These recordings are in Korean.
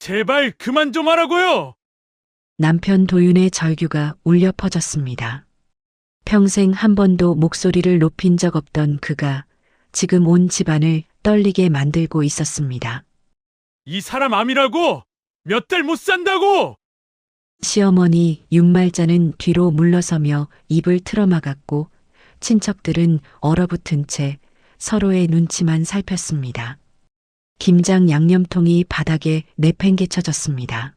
제발 그만 좀 하라고요! 남편 도윤의 절규가 울려 퍼졌습니다. 평생 한 번도 목소리를 높인 적 없던 그가 지금 온 집안을 떨리게 만들고 있었습니다. 이 사람 암이라고! 몇 달 못 산다고! 시어머니 윤말자는 뒤로 물러서며 입을 틀어막았고 친척들은 얼어붙은 채 서로의 눈치만 살폈습니다. 김장 양념통이 바닥에 내팽개쳐졌습니다.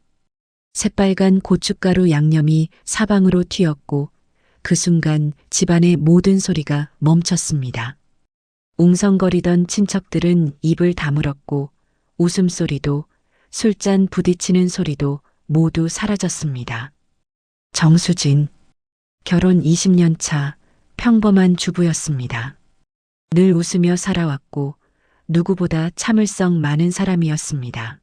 새빨간 고춧가루 양념이 사방으로 튀었고 그 순간 집안의 모든 소리가 멈췄습니다. 웅성거리던 친척들은 입을 다물었고 웃음소리도 술잔 부딪히는 소리도 모두 사라졌습니다. 정수진, 결혼 20년 차 평범한 주부였습니다. 늘 웃으며 살아왔고 누구보다 참을성 많은 사람이었습니다.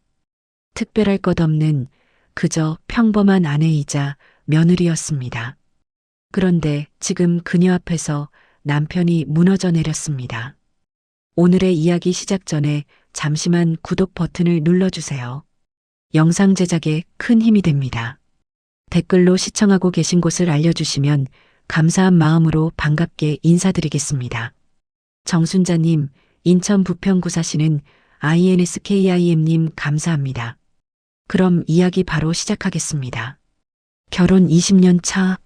특별할 것 없는 그저 평범한 아내이자 며느리였습니다. 그런데 지금 그녀 앞에서 남편이 무너져 내렸습니다. 오늘의 이야기 시작 전에 잠시만 구독 버튼을 눌러주세요. 영상 제작에 큰 힘이 됩니다. 댓글로 시청하고 계신 곳을 알려주시면 감사한 마음으로 반갑게 인사드리겠습니다. 정순자님, 인천 부평구 사시는 INSKIM님 감사합니다. 그럼 이야기 바로 시작하겠습니다. 결혼 20년 차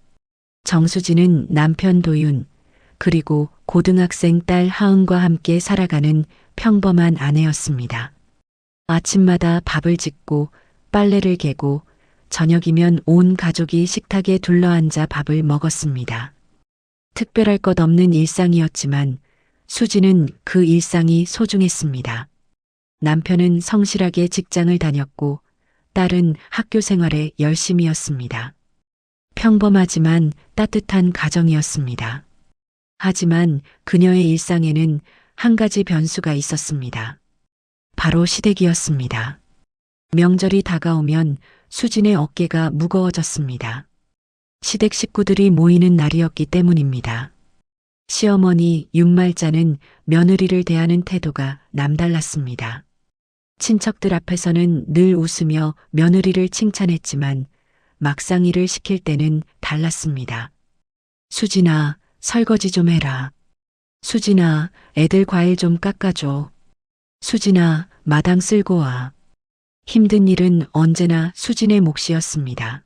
정수진은 남편 도윤 그리고 고등학생 딸 하은과 함께 살아가는 평범한 아내였습니다. 아침마다 밥을 짓고 빨래를 개고 저녁이면 온 가족이 식탁에 둘러앉아 밥을 먹었습니다. 특별할 것 없는 일상이었지만 수지는 그 일상이 소중했습니다. 남편은 성실하게 직장을 다녔고 딸은 학교 생활에 열심이었습니다. 평범하지만 따뜻한 가정이었습니다. 하지만 그녀의 일상에는 한 가지 변수가 있었습니다. 바로 시댁이었습니다. 명절이 다가오면 수진의 어깨가 무거워졌습니다. 시댁 식구들이 모이는 날이었기 때문입니다. 시어머니 윤말자는 며느리를 대하는 태도가 남달랐습니다. 친척들 앞에서는 늘 웃으며 며느리를 칭찬했지만 막상 일을 시킬 때는 달랐습니다. 수진아, 설거지 좀 해라. 수진아, 애들 과일 좀 깎아줘. 수진아, 마당 쓸고 와. 힘든 일은 언제나 수진의 몫이었습니다.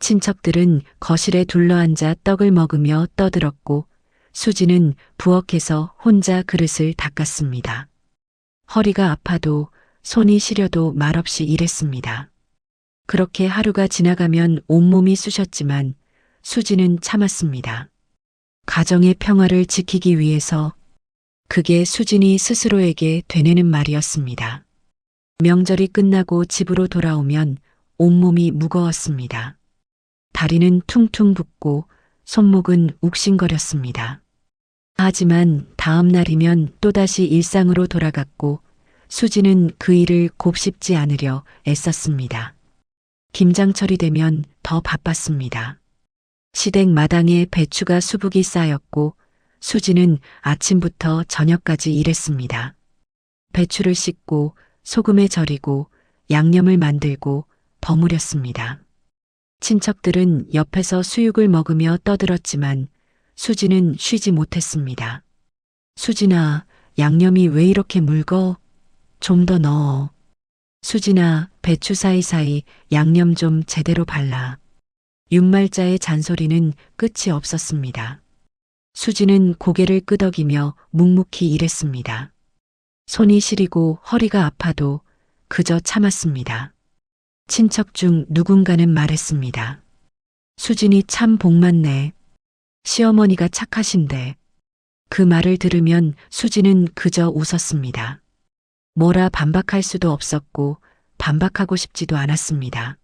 친척들은 거실에 둘러앉아 떡을 먹으며 떠들었고 수진은 부엌에서 혼자 그릇을 닦았습니다. 허리가 아파도 손이 시려도 말없이 일했습니다. 그렇게 하루가 지나가면 온몸이 쑤셨지만 수진은 참았습니다. 가정의 평화를 지키기 위해서 그게 수진이 스스로에게 되뇌는 말이었습니다. 명절이 끝나고 집으로 돌아오면 온몸이 무거웠습니다. 다리는 퉁퉁 붓고 손목은 욱신거렸습니다. 하지만 다음 날이면 또다시 일상으로 돌아갔고 수지는 그 일을 곱씹지 않으려 애썼습니다. 김장철이 되면 더 바빴습니다. 시댁 마당에 배추가 수북이 쌓였고 수지는 아침부터 저녁까지 일했습니다. 배추를 씻고 소금에 절이고 양념을 만들고 버무렸습니다. 친척들은 옆에서 수육을 먹으며 떠들었지만 수지는 쉬지 못했습니다. 수진아, 양념이 왜 이렇게 묽어? 좀 더 넣어. 수진아, 배추 사이사이 양념 좀 제대로 발라. 윤말자의 잔소리는 끝이 없었습니다. 수지는 고개를 끄덕이며 묵묵히 일했습니다. 손이 시리고 허리가 아파도 그저 참았습니다. 친척 중 누군가는 말했습니다. 수진이 참 복맞네. 시어머니가 착하신데. 그 말을 들으면 수지는 그저 웃었습니다. 뭐라 반박할 수도 없었고 반박하고 싶지도 않았습니다.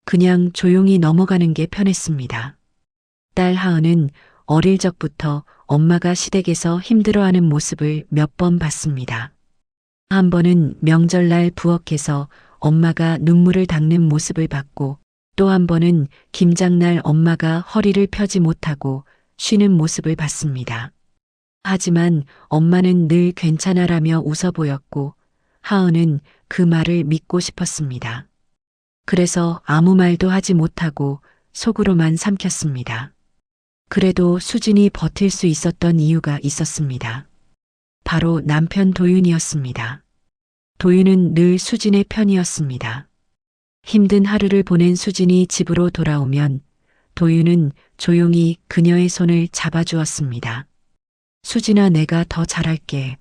그냥 조용히 넘어가는 게 편했습니다. 딸 하은은 어릴 적부터 엄마가 시댁에서 힘들어하는 모습을 몇 번 봤습니다. 한 번은 명절날 부엌에서 엄마가 눈물을 닦는 모습을 봤고 또 한 번은 김장날 엄마가 허리를 펴지 못하고 쉬는 모습을 봤습니다. 하지만 엄마는 늘 괜찮아라며 웃어 보였고 하은은 그 말을 믿고 싶었습니다. 그래서 아무 말도 하지 못하고 속으로만 삼켰습니다. 그래도 수진이 버틸 수 있었던 이유가 있었습니다. 바로 남편 도윤이었습니다. 도윤은 늘 수진의 편이었습니다. 힘든 하루를 보낸 수진이 집으로 돌아오면 도윤은 조용히 그녀의 손을 잡아주었습니다. 수진아, 내가 더 잘할게.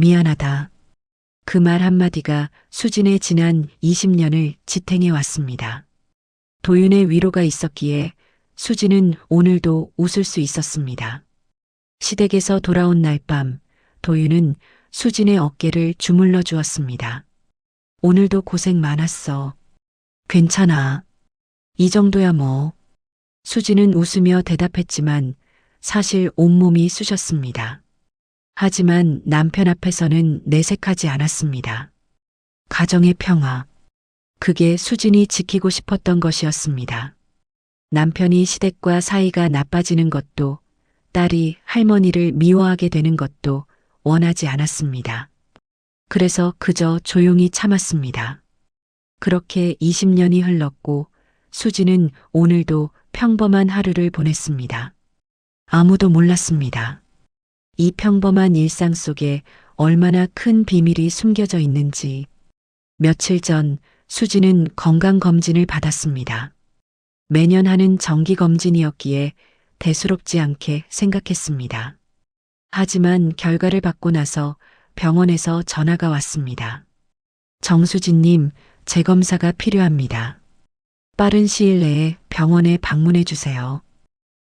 미안하다. 그 말 한마디가 수진의 지난 20년을 지탱해 왔습니다. 도윤의 위로가 있었기에 수진은 오늘도 웃을 수 있었습니다. 시댁에서 돌아온 날 밤, 도윤은 수진의 어깨를 주물러 주었습니다. 오늘도 고생 많았어. 괜찮아. 이 정도야 뭐. 수진은 웃으며 대답했지만 사실 온몸이 쑤셨습니다. 하지만 남편 앞에서는 내색하지 않았습니다. 가정의 평화. 그게 수진이 지키고 싶었던 것이었습니다. 남편이 시댁과 사이가 나빠지는 것도, 딸이 할머니를 미워하게 되는 것도 원하지 않았습니다. 그래서 그저 조용히 참았습니다. 그렇게 20년이 흘렀고 수진은 오늘도 평범한 하루를 보냈습니다. 아무도 몰랐습니다. 이 평범한 일상 속에 얼마나 큰 비밀이 숨겨져 있는지. 며칠 전 수진은 건강검진을 받았습니다. 매년 하는 정기검진이었기에 대수롭지 않게 생각했습니다. 하지만 결과를 받고 나서 병원에서 전화가 왔습니다. 정수진님, 재검사가 필요합니다. 빠른 시일 내에 병원에 방문해 주세요.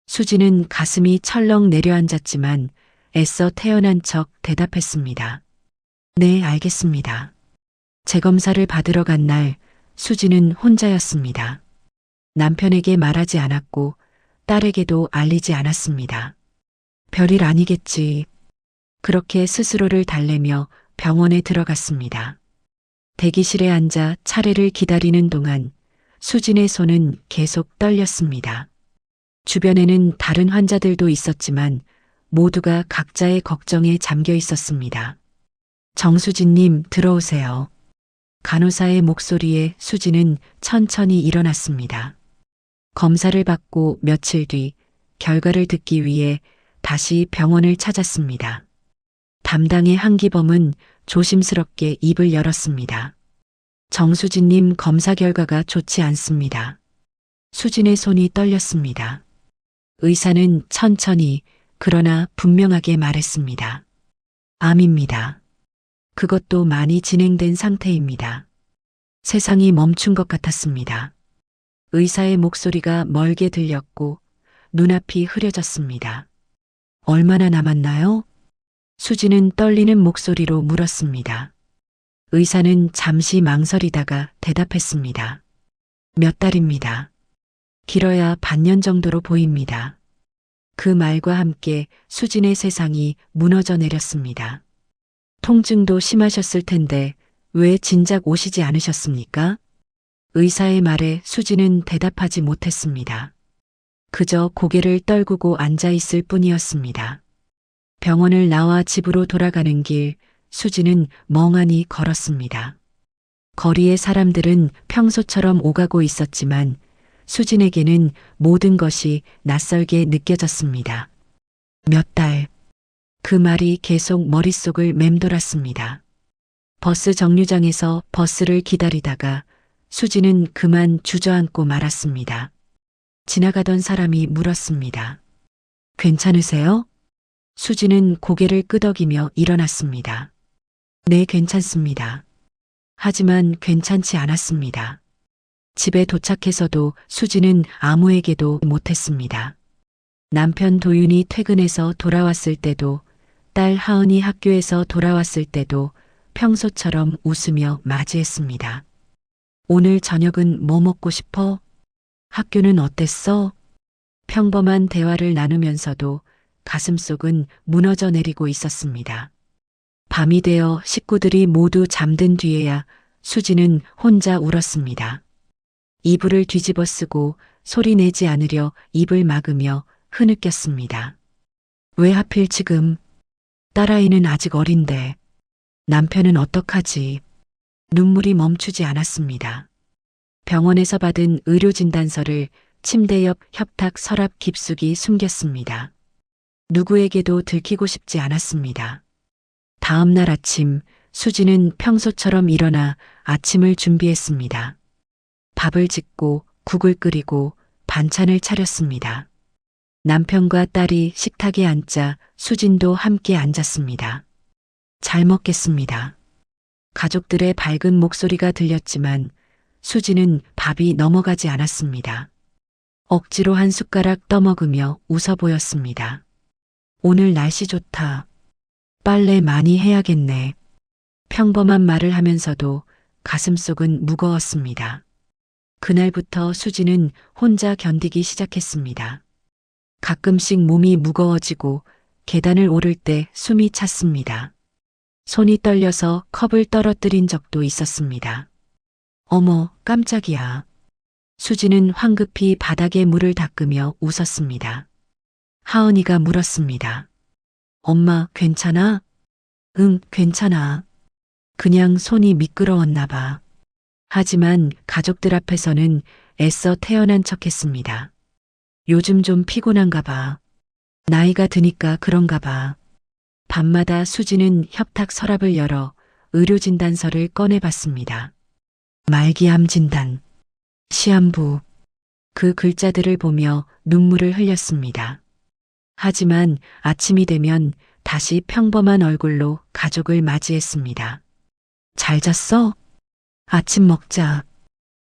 수진은 가슴이 철렁 내려앉았지만 애써 태어난 척 대답했습니다. 네, 알겠습니다. 재검사를 받으러 간 날 수진은 혼자였습니다. 남편에게 말하지 않았고 딸에게도 알리지 않았습니다. 별일 아니겠지. 그렇게 스스로를 달래며 병원에 들어갔습니다. 대기실에 앉아 차례를 기다리는 동안 수진의 손은 계속 떨렸습니다. 주변에는 다른 환자들도 있었지만 모두가 각자의 걱정에 잠겨 있었습니다. 정수진님, 들어오세요. 간호사의 목소리에 수진은 천천히 일어났습니다. 검사를 받고 며칠 뒤 결과를 듣기 위해 다시 병원을 찾았습니다. 담당의 한기범은 조심스럽게 입을 열었습니다. 정수진님, 검사 결과가 좋지 않습니다. 수진의 손이 떨렸습니다. 의사는 천천히 그러나 분명하게 말했습니다. 암입니다. 그것도 많이 진행된 상태입니다. 세상이 멈춘 것 같았습니다. 의사의 목소리가 멀게 들렸고 눈앞이 흐려졌습니다. 얼마나 남았나요? 수진은 떨리는 목소리로 물었습니다. 의사는 잠시 망설이다가 대답했습니다. 몇 달입니다. 길어야 반년 정도로 보입니다. 그 말과 함께 수진의 세상이 무너져 내렸습니다. 통증도 심하셨을 텐데 왜 진작 오시지 않으셨습니까? 의사의 말에 수진은 대답하지 못했습니다. 그저 고개를 떨구고 앉아 있을 뿐이었습니다. 병원을 나와 집으로 돌아가는 길, 수진은 멍하니 걸었습니다. 거리의 사람들은 평소처럼 오가고 있었지만 수진에게는 모든 것이 낯설게 느껴졌습니다. 몇 달. 그 말이 계속 머릿속을 맴돌았습니다. 버스 정류장에서 버스를 기다리다가 수진은 그만 주저앉고 말았습니다. 지나가던 사람이 물었습니다. 괜찮으세요? 수진은 고개를 끄덕이며 일어났습니다. 네, 괜찮습니다. 하지만 괜찮지 않았습니다. 집에 도착해서도 수진은 아무에게도 못했습니다. 남편 도윤이 퇴근해서 돌아왔을 때도, 딸 하은이 학교에서 돌아왔을 때도 평소처럼 웃으며 맞이했습니다. 오늘 저녁은 뭐 먹고 싶어? 학교는 어땠어? 평범한 대화를 나누면서도 가슴속은 무너져 내리고 있었습니다. 밤이 되어 식구들이 모두 잠든 뒤에야 수진은 혼자 울었습니다. 이불을 뒤집어 쓰고 소리 내지 않으려 입을 막으며 흐느꼈습니다. 왜 하필 지금? 딸아이는 아직 어린데. 남편은 어떡하지? 눈물이 멈추지 않았습니다. 병원에서 받은 의료진단서를 침대 옆 협탁 서랍 깊숙이 숨겼습니다. 누구에게도 들키고 싶지 않았습니다. 다음 날 아침, 수지는 평소처럼 일어나 아침을 준비했습니다. 밥을 짓고 국을 끓이고 반찬을 차렸습니다. 남편과 딸이 식탁에 앉자 수진도 함께 앉았습니다. 잘 먹겠습니다. 가족들의 밝은 목소리가 들렸지만 수지는 밥이 넘어가지 않았습니다. 억지로 한 숟가락 떠먹으며 웃어 보였습니다. 오늘 날씨 좋다. 빨래 많이 해야겠네. 평범한 말을 하면서도 가슴속은 무거웠습니다. 그날부터 수지는 혼자 견디기 시작했습니다. 가끔씩 몸이 무거워지고 계단을 오를 때 숨이 찼습니다. 손이 떨려서 컵을 떨어뜨린 적도 있었습니다. 어머, 깜짝이야. 수지는 황급히 바닥에 물을 닦으며 웃었습니다. 하은이가 물었습니다. 엄마, 괜찮아? 응, 괜찮아. 그냥 손이 미끄러웠나 봐. 하지만 가족들 앞에서는 애써 태어난 척했습니다. 요즘 좀 피곤한가 봐. 나이가 드니까 그런가 봐. 밤마다 수지는 협탁 서랍을 열어 의료진단서를 꺼내봤습니다. 말기암 진단, 시한부, 그 글자들을 보며 눈물을 흘렸습니다. 하지만 아침이 되면 다시 평범한 얼굴로 가족을 맞이했습니다. 잘 잤어? 아침 먹자.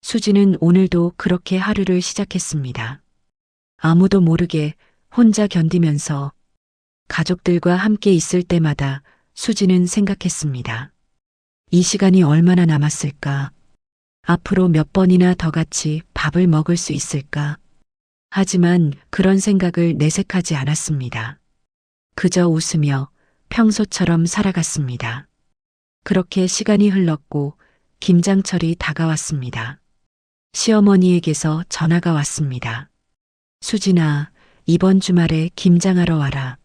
수지는 오늘도 그렇게 하루를 시작했습니다. 아무도 모르게 혼자 견디면서 가족들과 함께 있을 때마다 수지는 생각했습니다. 이 시간이 얼마나 남았을까? 앞으로 몇 번이나 더 같이 밥을 먹을 수 있을까? 하지만 그런 생각을 내색하지 않았습니다. 그저 웃으며 평소처럼 살아갔습니다. 그렇게 시간이 흘렀고 김장철이 다가왔습니다. 시어머니에게서 전화가 왔습니다. 수진아, 이번 주말에 김장하러 와라.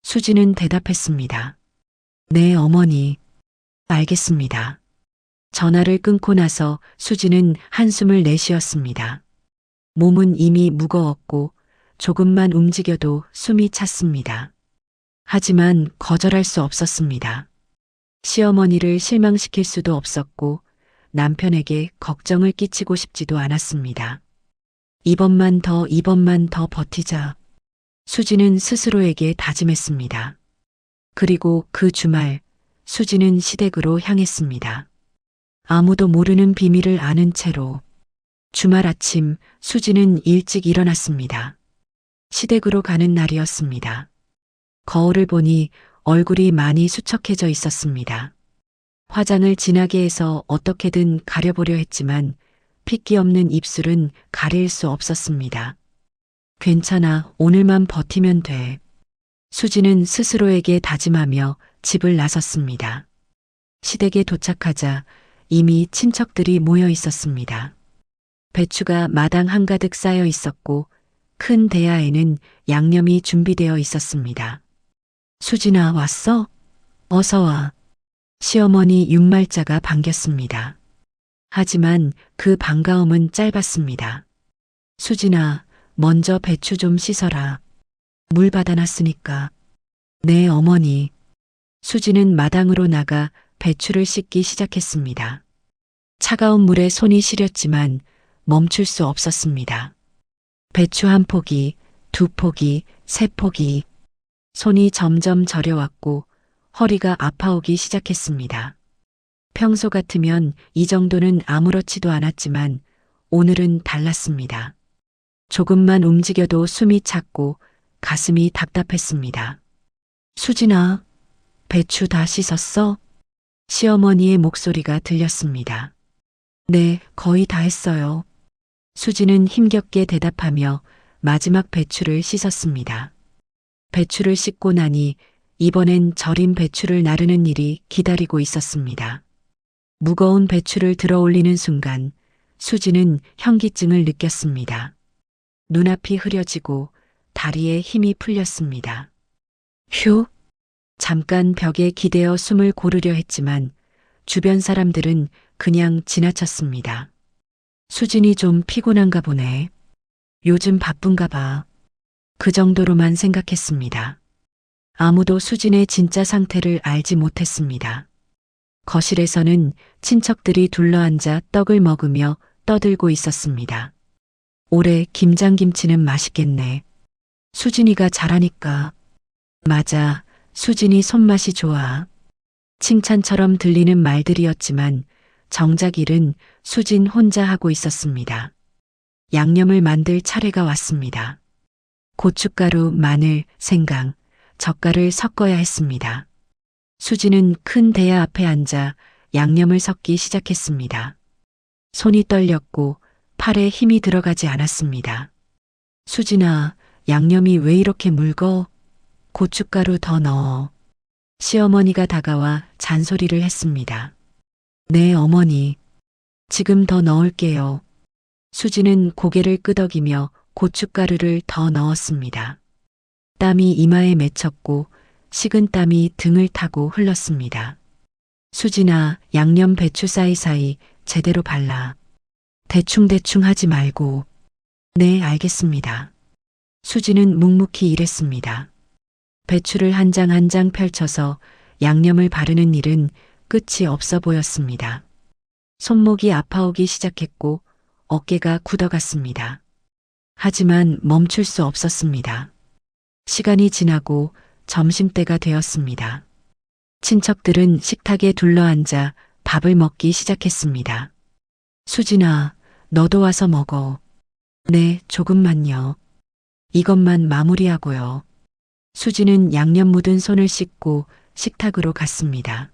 수지는 대답했습니다. 네, 어머니. 알겠습니다. 전화를 끊고 나서 수지는 한숨을 내쉬었습니다. 몸은 이미 무거웠고 조금만 움직여도 숨이 찼습니다. 하지만 거절할 수 없었습니다. 시어머니를 실망시킬 수도 없었고 남편에게 걱정을 끼치고 싶지도 않았습니다. 이번만 더 버티자. 수지는 스스로에게 다짐했습니다. 그리고 그 주말 수지는 시댁으로 향했습니다. 아무도 모르는 비밀을 아는 채로 주말 아침 수지는 일찍 일어났습니다. 시댁으로 가는 날이었습니다. 거울을 보니 얼굴이 많이 수척해져 있었습니다. 화장을 진하게 해서 어떻게든 가려보려 했지만 핏기 없는 입술은 가릴 수 없었습니다. 괜찮아, 오늘만 버티면 돼. 수지는 스스로에게 다짐하며 집을 나섰습니다. 시댁에 도착하자 이미 친척들이 모여 있었습니다. 배추가 마당 한가득 쌓여 있었고 큰 대야에는 양념이 준비되어 있었습니다. 수진아, 왔어? 어서 와. 시어머니 육말자가 반겼습니다. 하지만 그 반가움은 짧았습니다. 수진아, 먼저 배추 좀 씻어라. 물 받아놨으니까. 네, 어머니. 수지는 마당으로 나가 배추를 씻기 시작했습니다. 차가운 물에 손이 시렸지만 멈출 수 없었습니다. 배추 한 포기, 두 포기, 세 포기. 손이 점점 저려왔고 허리가 아파오기 시작했습니다. 평소 같으면 이 정도는 아무렇지도 않았지만 오늘은 달랐습니다. 조금만 움직여도 숨이 찼고 가슴이 답답했습니다. 수진아, 배추 다 씻었어? 시어머니의 목소리가 들렸습니다. 네, 거의 다 했어요. 수지는 힘겹게 대답하며 마지막 배추를 씻었습니다. 배추를 씻고 나니 이번엔 절인 배추를 나르는 일이 기다리고 있었습니다. 무거운 배추를 들어 올리는 순간 수지는 현기증을 느꼈습니다. 눈앞이 흐려지고 다리에 힘이 풀렸습니다. 휴! 잠깐 벽에 기대어 숨을 고르려 했지만 주변 사람들은 그냥 지나쳤습니다. 수진이 좀 피곤한가 보네. 요즘 바쁜가 봐. 그 정도로만 생각했습니다. 아무도 수진의 진짜 상태를 알지 못했습니다. 거실에서는 친척들이 둘러앉아 떡을 먹으며 떠들고 있었습니다. 올해 김장김치는 맛있겠네. 수진이가 잘하니까. 맞아, 수진이 손맛이 좋아. 칭찬처럼 들리는 말들이었지만 정작 일은 수진 혼자 하고 있었습니다. 양념을 만들 차례가 왔습니다. 고춧가루, 마늘, 생강, 젓갈을 섞어야 했습니다. 수진은 큰 대야 앞에 앉아 양념을 섞기 시작했습니다. 손이 떨렸고 팔에 힘이 들어가지 않았습니다. 수진아, 양념이 왜 이렇게 묽어? 고춧가루 더 넣어. 시어머니가 다가와 잔소리를 했습니다. 네, 어머니. 지금 더 넣을게요. 수진은 고개를 끄덕이며 고춧가루를 더 넣었습니다. 땀이 이마에 맺혔고 식은 땀이 등을 타고 흘렀습니다. 수진아, 양념 배추 사이사이 제대로 발라. 대충대충 하지 말고. 네, 알겠습니다. 수진은 묵묵히 일했습니다. 배추를 한 장 한 장 펼쳐서 양념을 바르는 일은 끝이 없어 보였습니다. 손목이 아파오기 시작했고 어깨가 굳어갔습니다. 하지만 멈출 수 없었습니다. 시간이 지나고 점심때가 되었습니다. 친척들은 식탁에 둘러앉아 밥을 먹기 시작했습니다. 수진아, 너도 와서 먹어. 네, 조금만요. 이것만 마무리하고요. 수진은 양념 묻은 손을 씻고 식탁으로 갔습니다.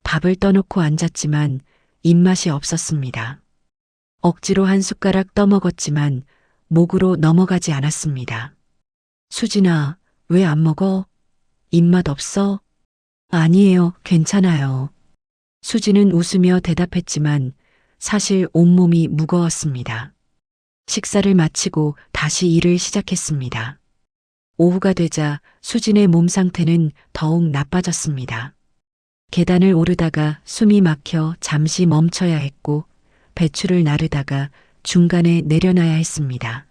밥을 떠놓고 앉았지만 입맛이 없었습니다. 억지로 한 숟가락 떠먹었지만 목으로 넘어가지 않았습니다. 수진아, 왜 안 먹어? 입맛 없어? 아니에요, 괜찮아요. 수진은 웃으며 대답했지만 사실 온몸이 무거웠습니다. 식사를 마치고 다시 일을 시작했습니다. 오후가 되자 수진의 몸 상태는 더욱 나빠졌습니다. 계단을 오르다가 숨이 막혀 잠시 멈춰야 했고 배추를 나르다가 중간에 내려놔야 했습니다.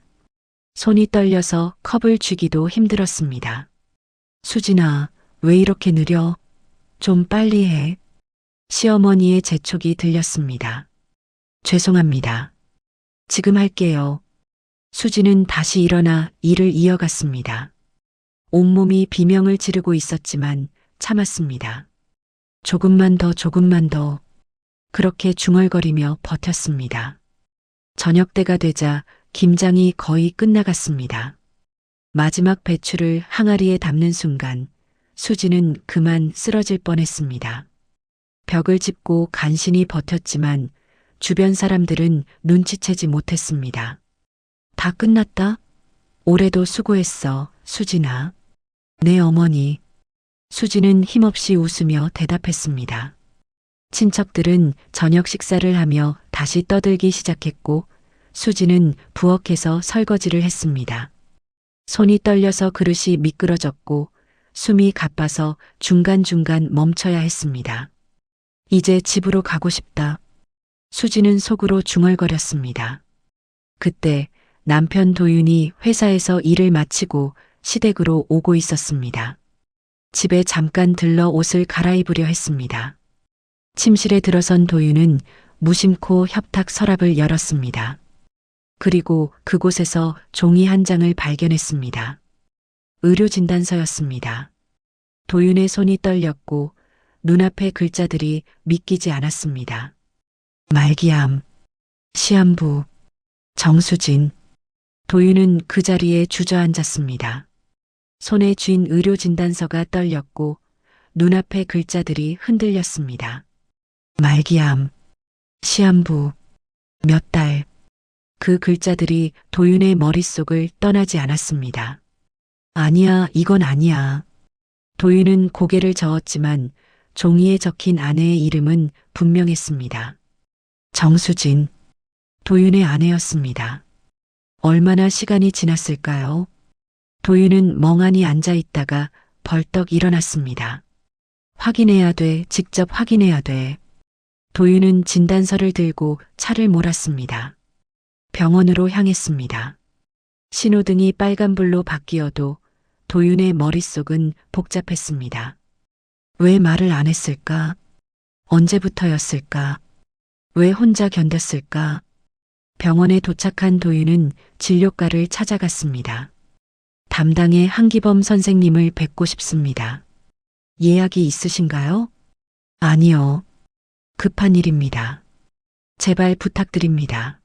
손이 떨려서 컵을 쥐기도 힘들었습니다. 수진아, 왜 이렇게 느려? 좀 빨리 해. 시어머니의 재촉이 들렸습니다. 죄송합니다. 지금 할게요. 수진은 다시 일어나 일을 이어갔습니다. 온몸이 비명을 지르고 있었지만 참았습니다. 조금만 더, 조금만 더. 그렇게 중얼거리며 버텼습니다. 저녁때가 되자 김장이 거의 끝나갔습니다. 마지막 배추를 항아리에 담는 순간 수진은 그만 쓰러질 뻔했습니다. 벽을 짚고 간신히 버텼지만 주변 사람들은 눈치채지 못했습니다. 다 끝났다? 올해도 수고했어, 수진아. 네, 어머니. 수진은 힘없이 웃으며 대답했습니다. 친척들은 저녁 식사를 하며 다시 떠들기 시작했고 수진은 부엌에서 설거지를 했습니다. 손이 떨려서 그릇이 미끄러졌고 숨이 가빠서 중간중간 멈춰야 했습니다. 이제 집으로 가고 싶다. 수진은 속으로 중얼거렸습니다. 그때 남편 도윤이 회사에서 일을 마치고 시댁으로 오고 있었습니다. 집에 잠깐 들러 옷을 갈아입으려 했습니다. 침실에 들어선 도윤은 무심코 협탁 서랍을 열었습니다. 그리고 그곳에서 종이 한 장을 발견했습니다. 의료진단서였습니다. 도윤의 손이 떨렸고 눈앞의 글자들이 믿기지 않았습니다. 말기암, 시한부, 정수진. 도윤은 그 자리에 주저앉았습니다. 손에 쥔 의료진단서가 떨렸고 눈앞의 글자들이 흔들렸습니다. 말기암, 시한부, 몇 달. 그 글자들이 도윤의 머릿속을 떠나지 않았습니다. 아니야, 이건 아니야. 도윤은 고개를 저었지만 종이에 적힌 아내의 이름은 분명했습니다. 정수진, 도윤의 아내였습니다. 얼마나 시간이 지났을까요? 도윤은 멍하니 앉아 있다가 벌떡 일어났습니다. 확인해야 돼, 직접 확인해야 돼. 도윤은 진단서를 들고 차를 몰았습니다. 병원으로 향했습니다. 신호등이 빨간불로 바뀌어도 도윤의 머릿속은 복잡했습니다. 왜 말을 안 했을까? 언제부터였을까? 왜 혼자 견뎠을까? 병원에 도착한 도윤은 진료과를 찾아갔습니다. 담당의 한기범 선생님을 뵙고 싶습니다. 예약이 있으신가요? 아니요. 급한 일입니다. 제발 부탁드립니다.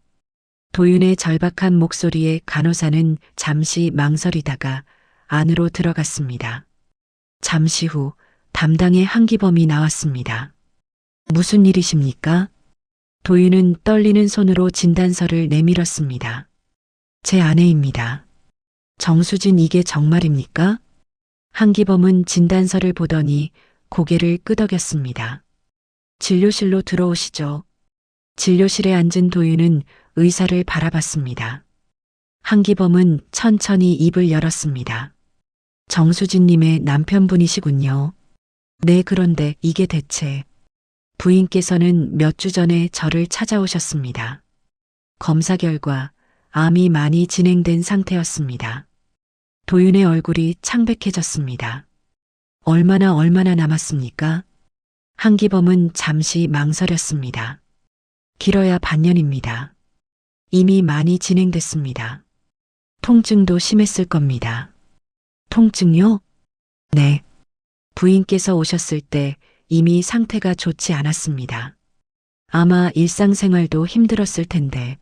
도윤의 절박한 목소리에 간호사는 잠시 망설이다가 안으로 들어갔습니다. 잠시 후 담당의 한기범이 나왔습니다. 무슨 일이십니까? 도윤은 떨리는 손으로 진단서를 내밀었습니다. 제 아내입니다. 정수진, 이게 정말입니까? 한기범은 진단서를 보더니 고개를 끄덕였습니다. 진료실로 들어오시죠. 진료실에 앉은 도윤은 의사를 바라봤습니다. 한기범은 천천히 입을 열었습니다. 정수진님의 남편분이시군요. 네, 그런데 이게 대체... 부인께서는 몇 주 전에 저를 찾아오셨습니다. 검사 결과 암이 많이 진행된 상태였습니다. 도윤의 얼굴이 창백해졌습니다. 얼마나 남았습니까? 한기범은 잠시 망설였습니다. 길어야 반년입니다. 이미 많이 진행됐습니다. 통증도 심했을 겁니다. 통증요? 네. 부인께서 오셨을 때 이미 상태가 좋지 않았습니다. 아마 일상생활도 힘들었을 텐데.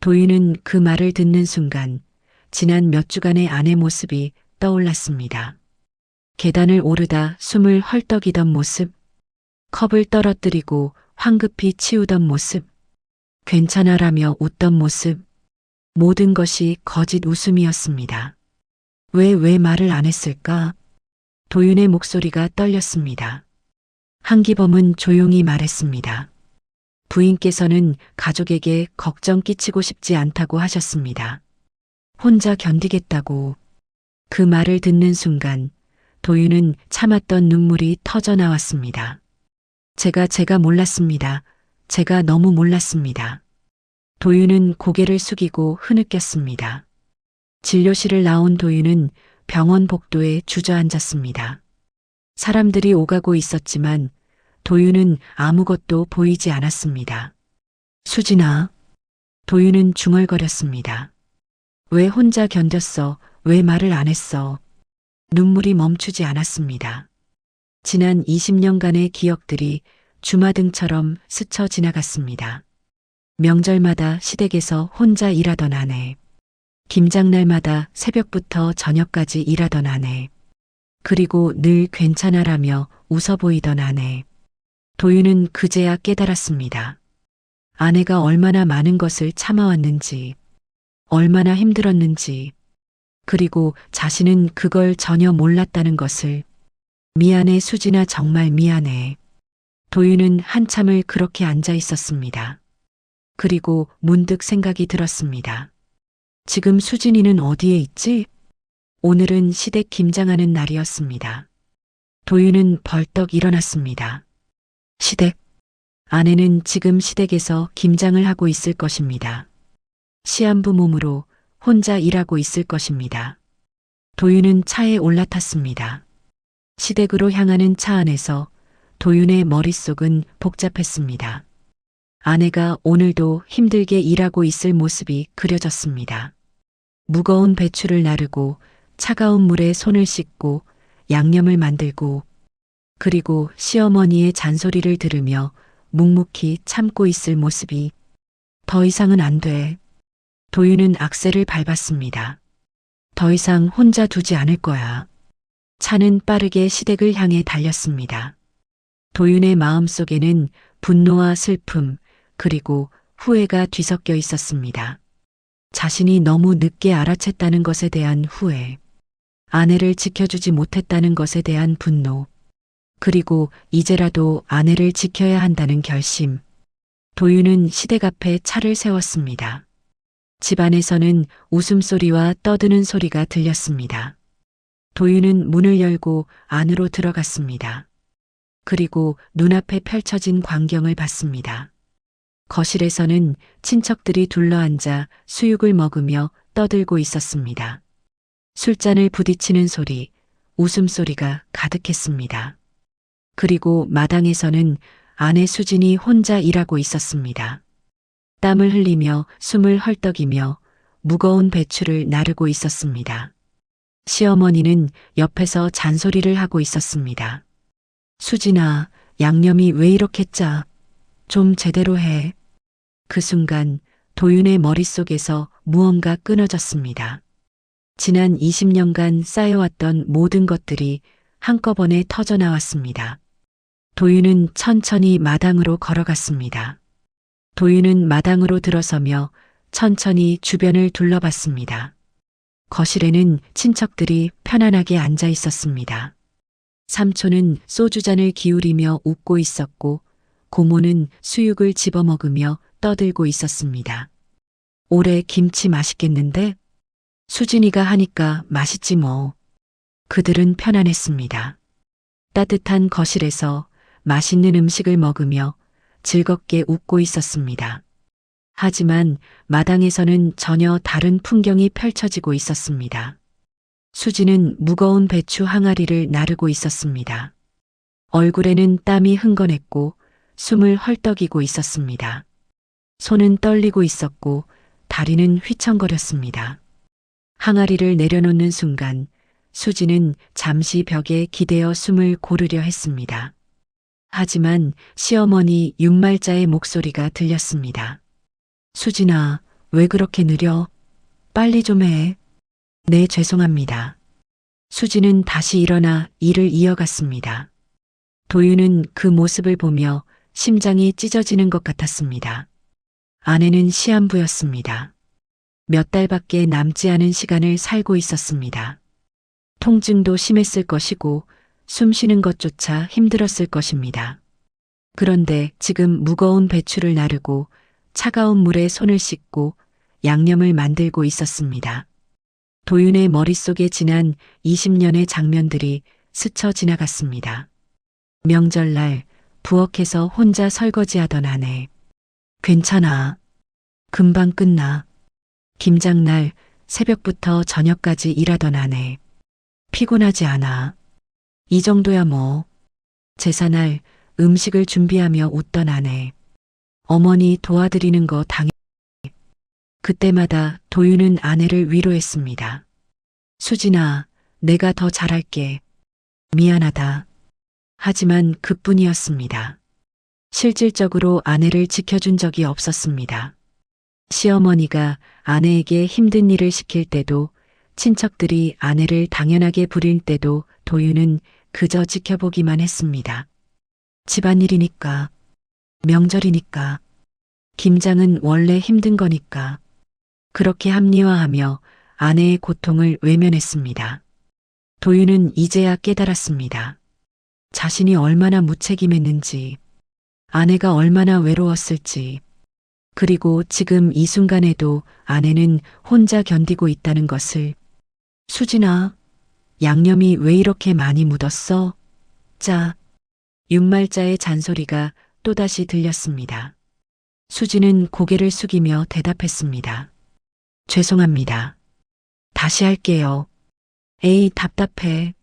도윤은 그 말을 듣는 순간 지난 몇 주간의 아내 모습이 떠올랐습니다. 계단을 오르다 숨을 헐떡이던 모습, 컵을 떨어뜨리고 황급히 치우던 모습, 괜찮아라며 웃던 모습, 모든 것이 거짓 웃음이었습니다. 왜 말을 안 했을까? 도윤의 목소리가 떨렸습니다. 한기범은 조용히 말했습니다. 부인께서는 가족에게 걱정 끼치고 싶지 않다고 하셨습니다. 혼자 견디겠다고. 그 말을 듣는 순간 도윤은 참았던 눈물이 터져 나왔습니다. 제가 몰랐습니다. 제가 너무 몰랐습니다. 도윤은 고개를 숙이고 흐느꼈습니다. 진료실을 나온 도윤은 병원 복도에 주저앉았습니다. 사람들이 오가고 있었지만 도윤은 아무것도 보이지 않았습니다. 수진아. 도윤은 중얼거렸습니다. 왜 혼자 견뎠어? 왜 말을 안 했어? 눈물이 멈추지 않았습니다. 지난 20년간의 기억들이 주마등처럼 스쳐 지나갔습니다. 명절마다 시댁에서 혼자 일하던 아내. 김장날마다 새벽부터 저녁까지 일하던 아내. 그리고 늘 괜찮아라며 웃어 보이던 아내. 도윤은 그제야 깨달았습니다. 아내가 얼마나 많은 것을 참아왔는지, 얼마나 힘들었는지, 그리고 자신은 그걸 전혀 몰랐다는 것을. 미안해, 수진아, 정말 미안해. 도윤은 한참을 그렇게 앉아 있었습니다. 그리고 문득 생각이 들었습니다. 지금 수진이는 어디에 있지? 오늘은 시댁 김장하는 날이었습니다. 도윤은 벌떡 일어났습니다. 시댁. 아내는 지금 시댁에서 김장을 하고 있을 것입니다. 시한부 몸으로 혼자 일하고 있을 것입니다. 도윤은 차에 올라탔습니다. 시댁으로 향하는 차 안에서 도윤의 머릿속은 복잡했습니다. 아내가 오늘도 힘들게 일하고 있을 모습이 그려졌습니다. 무거운 배추를 나르고 차가운 물에 손을 씻고 양념을 만들고, 그리고 시어머니의 잔소리를 들으며 묵묵히 참고 있을 모습이. 더 이상은 안 돼. 도윤은 악셀을 밟았습니다. 더 이상 혼자 두지 않을 거야. 차는 빠르게 시댁을 향해 달렸습니다. 도윤의 마음속에는 분노와 슬픔, 그리고 후회가 뒤섞여 있었습니다. 자신이 너무 늦게 알아챘다는 것에 대한 후회, 아내를 지켜주지 못했다는 것에 대한 분노, 그리고 이제라도 아내를 지켜야 한다는 결심. 도윤은 시댁 앞에 차를 세웠습니다. 집안에서는 웃음소리와 떠드는 소리가 들렸습니다. 도윤은 문을 열고 안으로 들어갔습니다. 그리고 눈앞에 펼쳐진 광경을 봤습니다. 거실에서는 친척들이 둘러앉아 수육을 먹으며 떠들고 있었습니다. 술잔을 부딪히는 소리, 웃음소리가 가득했습니다. 그리고 마당에서는 아내 수진이 혼자 일하고 있었습니다. 땀을 흘리며 숨을 헐떡이며 무거운 배추를 나르고 있었습니다. 시어머니는 옆에서 잔소리를 하고 있었습니다. 수진아, 양념이 왜 이렇게 짜? 좀 제대로 해. 그 순간 도윤의 머릿속에서 무언가 끊어졌습니다. 지난 20년간 쌓여왔던 모든 것들이 한꺼번에 터져나왔습니다. 도윤은 천천히 마당으로 걸어갔습니다. 도윤은 마당으로 들어서며 천천히 주변을 둘러봤습니다. 거실에는 친척들이 편안하게 앉아 있었습니다. 삼촌은 소주잔을 기울이며 웃고 있었고 고모는 수육을 집어먹으며 떠들고 있었습니다. 올해 김치 맛있겠는데? 수진이가 하니까 맛있지 뭐. 그들은 편안했습니다. 따뜻한 거실에서 맛있는 음식을 먹으며 즐겁게 웃고 있었습니다. 하지만 마당에서는 전혀 다른 풍경이 펼쳐지고 있었습니다. 수지는 무거운 배추 항아리를 나르고 있었습니다. 얼굴에는 땀이 흥건했고 숨을 헐떡이고 있었습니다. 손은 떨리고 있었고 다리는 휘청거렸습니다. 항아리를 내려놓는 순간 수지는 잠시 벽에 기대어 숨을 고르려 했습니다. 하지만 시어머니 윤말자의 목소리가 들렸습니다. 수진아, 왜 그렇게 느려? 빨리 좀 해. 네, 죄송합니다. 수지는 다시 일어나 일을 이어갔습니다. 도윤은 그 모습을 보며 심장이 찢어지는 것 같았습니다. 아내는 시한부였습니다. 몇 달밖에 남지 않은 시간을 살고 있었습니다. 통증도 심했을 것이고 숨 쉬는 것조차 힘들었을 것입니다. 그런데 지금 무거운 배추를 나르고 차가운 물에 손을 씻고 양념을 만들고 있었습니다. 도윤의 머릿속에 지난 20년의 장면들이 스쳐 지나갔습니다. 명절날 부엌에서 혼자 설거지하던 아내. 괜찮아. 금방 끝나. 김장날 새벽부터 저녁까지 일하던 아내. 피곤하지 않아. 이 정도야 뭐. 제사날 음식을 준비하며 웃던 아내. 어머니 도와드리는 거 당연히. 그때마다 도윤은 아내를 위로했습니다. 수진아, 내가 더 잘할게. 미안하다. 하지만 그뿐이었습니다. 실질적으로 아내를 지켜준 적이 없었습니다. 시어머니가 아내에게 힘든 일을 시킬 때도 친척들이 아내를 당연하게 부릴 때도 도윤은 그저 지켜보기만 했습니다. 집안일이니까, 명절이니까, 김장은 원래 힘든 거니까. 그렇게 합리화하며 아내의 고통을 외면했습니다. 도윤은 이제야 깨달았습니다. 자신이 얼마나 무책임했는지, 아내가 얼마나 외로웠을지, 그리고 지금 이 순간에도 아내는 혼자 견디고 있다는 것을. 수진아, 양념이 왜 이렇게 많이 묻었어? 짜. 윤말자의 잔소리가 또다시 들렸습니다. 수진은 고개를 숙이며 대답했습니다. 죄송합니다. 다시 할게요. 에이, 답답해.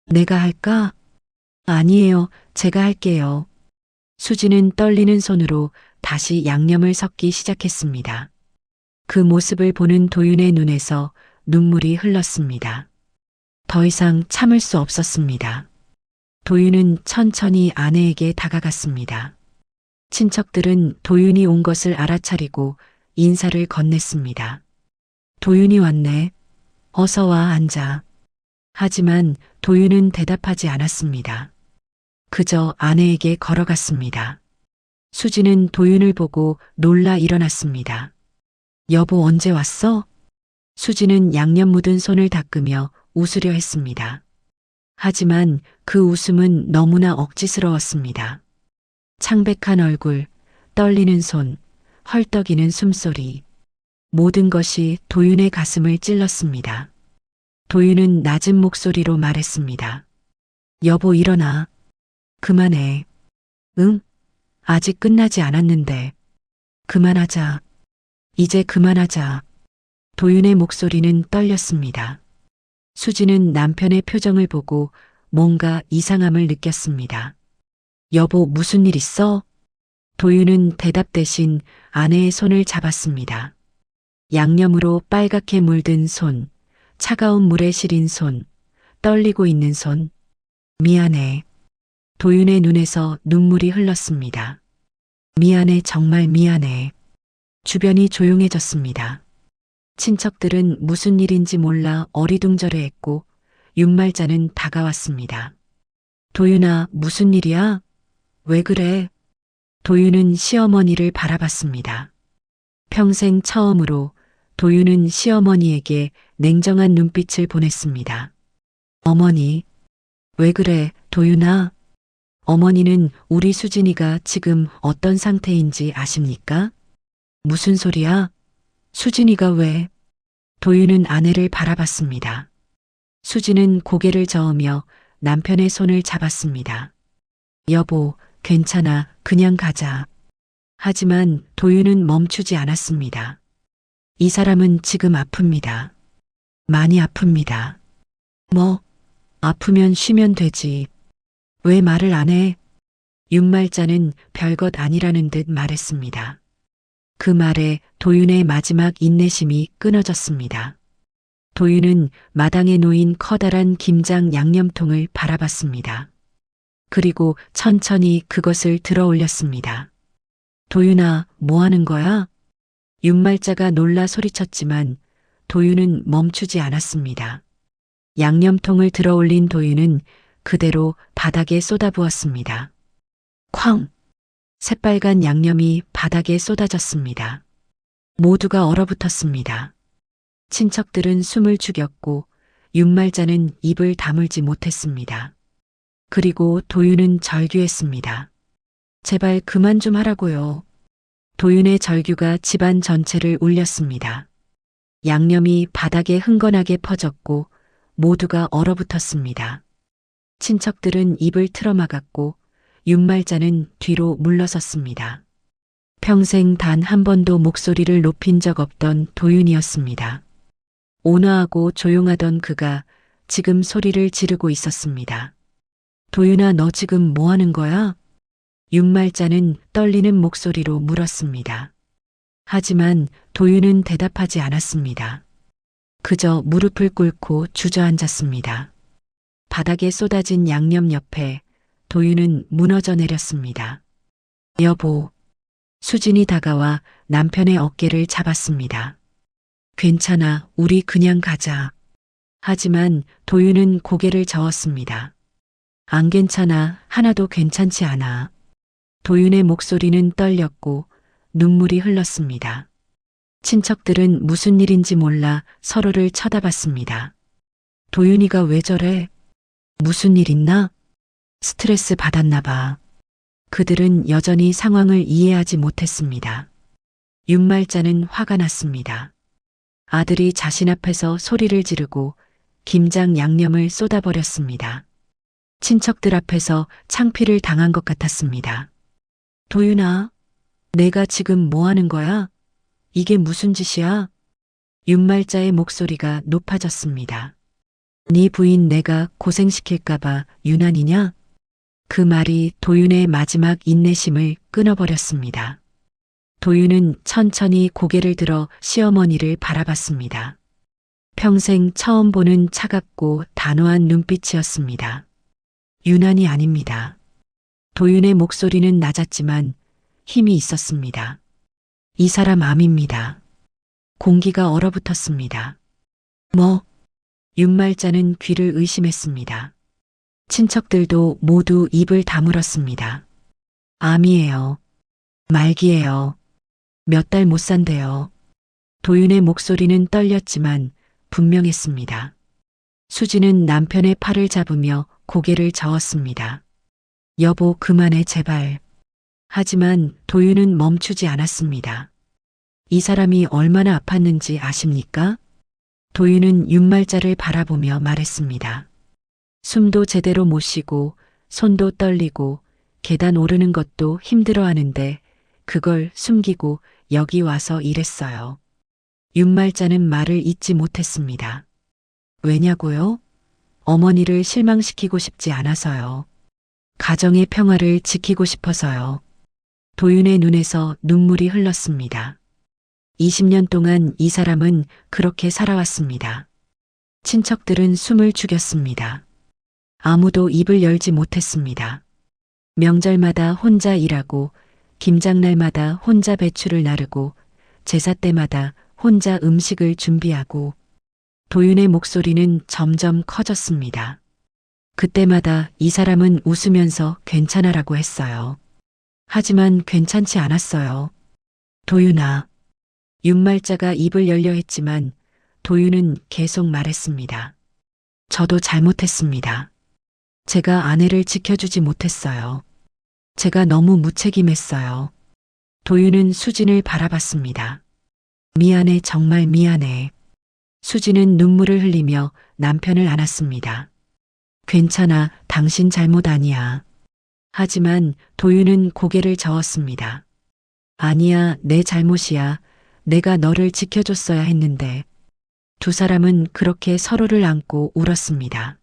내가 할까? 아니에요, 제가 할게요. 수지는 떨리는 손으로 다시 양념을 섞기 시작했습니다. 그 모습을 보는 도윤의 눈에서 눈물이 흘렀습니다. 더 이상 참을 수 없었습니다. 도윤은 천천히 아내에게 다가갔습니다. 친척들은 도윤이 온 것을 알아차리고 인사를 건넸습니다. 도윤이 왔네. 어서 와, 앉아. 하지만 도윤은 대답하지 않았습니다. 그저 아내에게 걸어갔습니다. 수지는 도윤을 보고 놀라 일어났습니다. 여보, 언제 왔어? 수지는 양념 묻은 손을 닦으며 웃으려 했습니다. 하지만 그 웃음은 너무나 억지스러웠습니다. 창백한 얼굴, 떨리는 손, 헐떡이는 숨소리. 모든 것이 도윤의 가슴을 찔렀습니다. 도윤은 낮은 목소리로 말했습니다. 여보, 일어나. 그만해. 응? 아직 끝나지 않았는데. 그만하자. 이제 그만하자. 도윤의 목소리는 떨렸습니다. 수지는 남편의 표정을 보고 뭔가 이상함을 느꼈습니다. 여보, 무슨 일 있어? 도윤은 대답 대신 아내의 손을 잡았습니다. 양념으로 빨갛게 물든 손, 차가운 물에 시린 손, 떨리고 있는 손. 미안해. 도윤의 눈에서 눈물이 흘렀습니다. 미안해, 정말 미안해. 주변이 조용해졌습니다. 친척들은 무슨 일인지 몰라 어리둥절해했고 윤말자는 다가왔습니다. 도윤아, 무슨 일이야? 왜 그래? 도윤은 시어머니를 바라봤습니다. 평생 처음으로 도윤은 시어머니에게 냉정한 눈빛을 보냈습니다. 어머니, 왜 그래, 도윤아? 어머니는 우리 수진이가 지금 어떤 상태인지 아십니까? 무슨 소리야? 수진이가 왜? 도윤은 아내를 바라봤습니다. 수진은 고개를 저으며 남편의 손을 잡았습니다. 여보, 괜찮아, 그냥 가자. 하지만 도윤은 멈추지 않았습니다. 이 사람은 지금 아픕니다. 많이 아픕니다. 뭐, 아프면 쉬면 되지. 왜 말을 안 해? 윤말자는 별것 아니라는 듯 말했습니다. 그 말에 도윤의 마지막 인내심이 끊어졌습니다. 도윤은 마당에 놓인 커다란 김장 양념통을 바라봤습니다. 그리고 천천히 그것을 들어 올렸습니다. 도윤아, 뭐 하는 거야? 윤말자가 놀라 소리쳤지만 도윤은 멈추지 않았습니다. 양념통을 들어 올린 도윤은 그대로 바닥에 쏟아부었습니다. 쾅! 새빨간 양념이 바닥에 쏟아졌습니다. 모두가 얼어붙었습니다. 친척들은 숨을 죽였고 윤말자는 입을 다물지 못했습니다. 그리고 도윤은 절규했습니다. 제발 그만 좀 하라고요. 도윤의 절규가 집안 전체를 울렸습니다. 양념이 바닥에 흥건하게 퍼졌고 모두가 얼어붙었습니다. 친척들은 입을 틀어막았고 윤말자는 뒤로 물러섰습니다. 평생 단 한 번도 목소리를 높인 적 없던 도윤이었습니다. 온화하고 조용하던 그가 지금 소리를 지르고 있었습니다. 도윤아, 너 지금 뭐 하는 거야? 윤말자는 떨리는 목소리로 물었습니다. 하지만 도윤은 대답하지 않았습니다. 그저 무릎을 꿇고 주저앉았습니다. 바닥에 쏟아진 양념 옆에 도윤은 무너져 내렸습니다. 여보. 수진이 다가와 남편의 어깨를 잡았습니다. 괜찮아, 우리 그냥 가자. 하지만 도윤은 고개를 저었습니다. 안 괜찮아, 하나도 괜찮지 않아. 도윤의 목소리는 떨렸고 눈물이 흘렀습니다. 친척들은 무슨 일인지 몰라 서로를 쳐다봤습니다. 도윤이가 왜 저래? 무슨 일 있나? 스트레스 받았나 봐. 그들은 여전히 상황을 이해하지 못했습니다. 윤말자는 화가 났습니다. 아들이 자신 앞에서 소리를 지르고 김장 양념을 쏟아버렸습니다. 친척들 앞에서 창피를 당한 것 같았습니다. 도윤아, 내가 지금 뭐 하는 거야? 이게 무슨 짓이야? 윤말자의 목소리가 높아졌습니다. 네 부인 내가 고생시킬까봐 유난이냐? 그 말이 도윤의 마지막 인내심을 끊어버렸습니다. 도윤은 천천히 고개를 들어 시어머니를 바라봤습니다. 평생 처음 보는 차갑고 단호한 눈빛이었습니다. 유난이 아닙니다. 도윤의 목소리는 낮았지만 힘이 있었습니다. 이 사람 암입니다. 공기가 얼어붙었습니다. 뭐? 윤말자는 귀를 의심했습니다. 친척들도 모두 입을 다물었습니다. 암이에요. 말기예요. 몇 달 못 산대요. 도윤의 목소리는 떨렸지만 분명했습니다. 수지는 남편의 팔을 잡으며 고개를 저었습니다. 여보, 그만해, 제발. 하지만 도윤은 멈추지 않았습니다. 이 사람이 얼마나 아팠는지 아십니까? 도윤은 윤말자를 바라보며 말했습니다. 숨도 제대로 못 쉬고 손도 떨리고 계단 오르는 것도 힘들어 하는데 그걸 숨기고 여기 와서 일했어요. 윤말자는 말을 잇지 못했습니다. 왜냐고요? 어머니를 실망시키고 싶지 않아서요. 가정의 평화를 지키고 싶어서요. 도윤의 눈에서 눈물이 흘렀습니다. 20년 동안 이 사람은 그렇게 살아왔습니다. 친척들은 숨을 죽였습니다. 아무도 입을 열지 못했습니다. 명절마다 혼자 일하고 김장날마다 혼자 배추를 나르고 제사 때마다 혼자 음식을 준비하고 도윤의 목소리는 점점 커졌습니다. 그때마다 이 사람은 웃으면서 괜찮아라고 했어요. 하지만 괜찮지 않았어요. 도윤아. 윤말자가 입을 열려 했지만 도윤은 계속 말했습니다. 저도 잘못했습니다. 제가 아내를 지켜주지 못했어요. 제가 너무 무책임했어요. 도윤은 수진을 바라봤습니다. 미안해, 정말 미안해. 수진은 눈물을 흘리며 남편을 안았습니다. 괜찮아, 당신 잘못 아니야. 하지만 도윤은 고개를 저었습니다. 아니야, 내 잘못이야. 내가 너를 지켜줬어야 했는데. 두 사람은 그렇게 서로를 안고 울었습니다.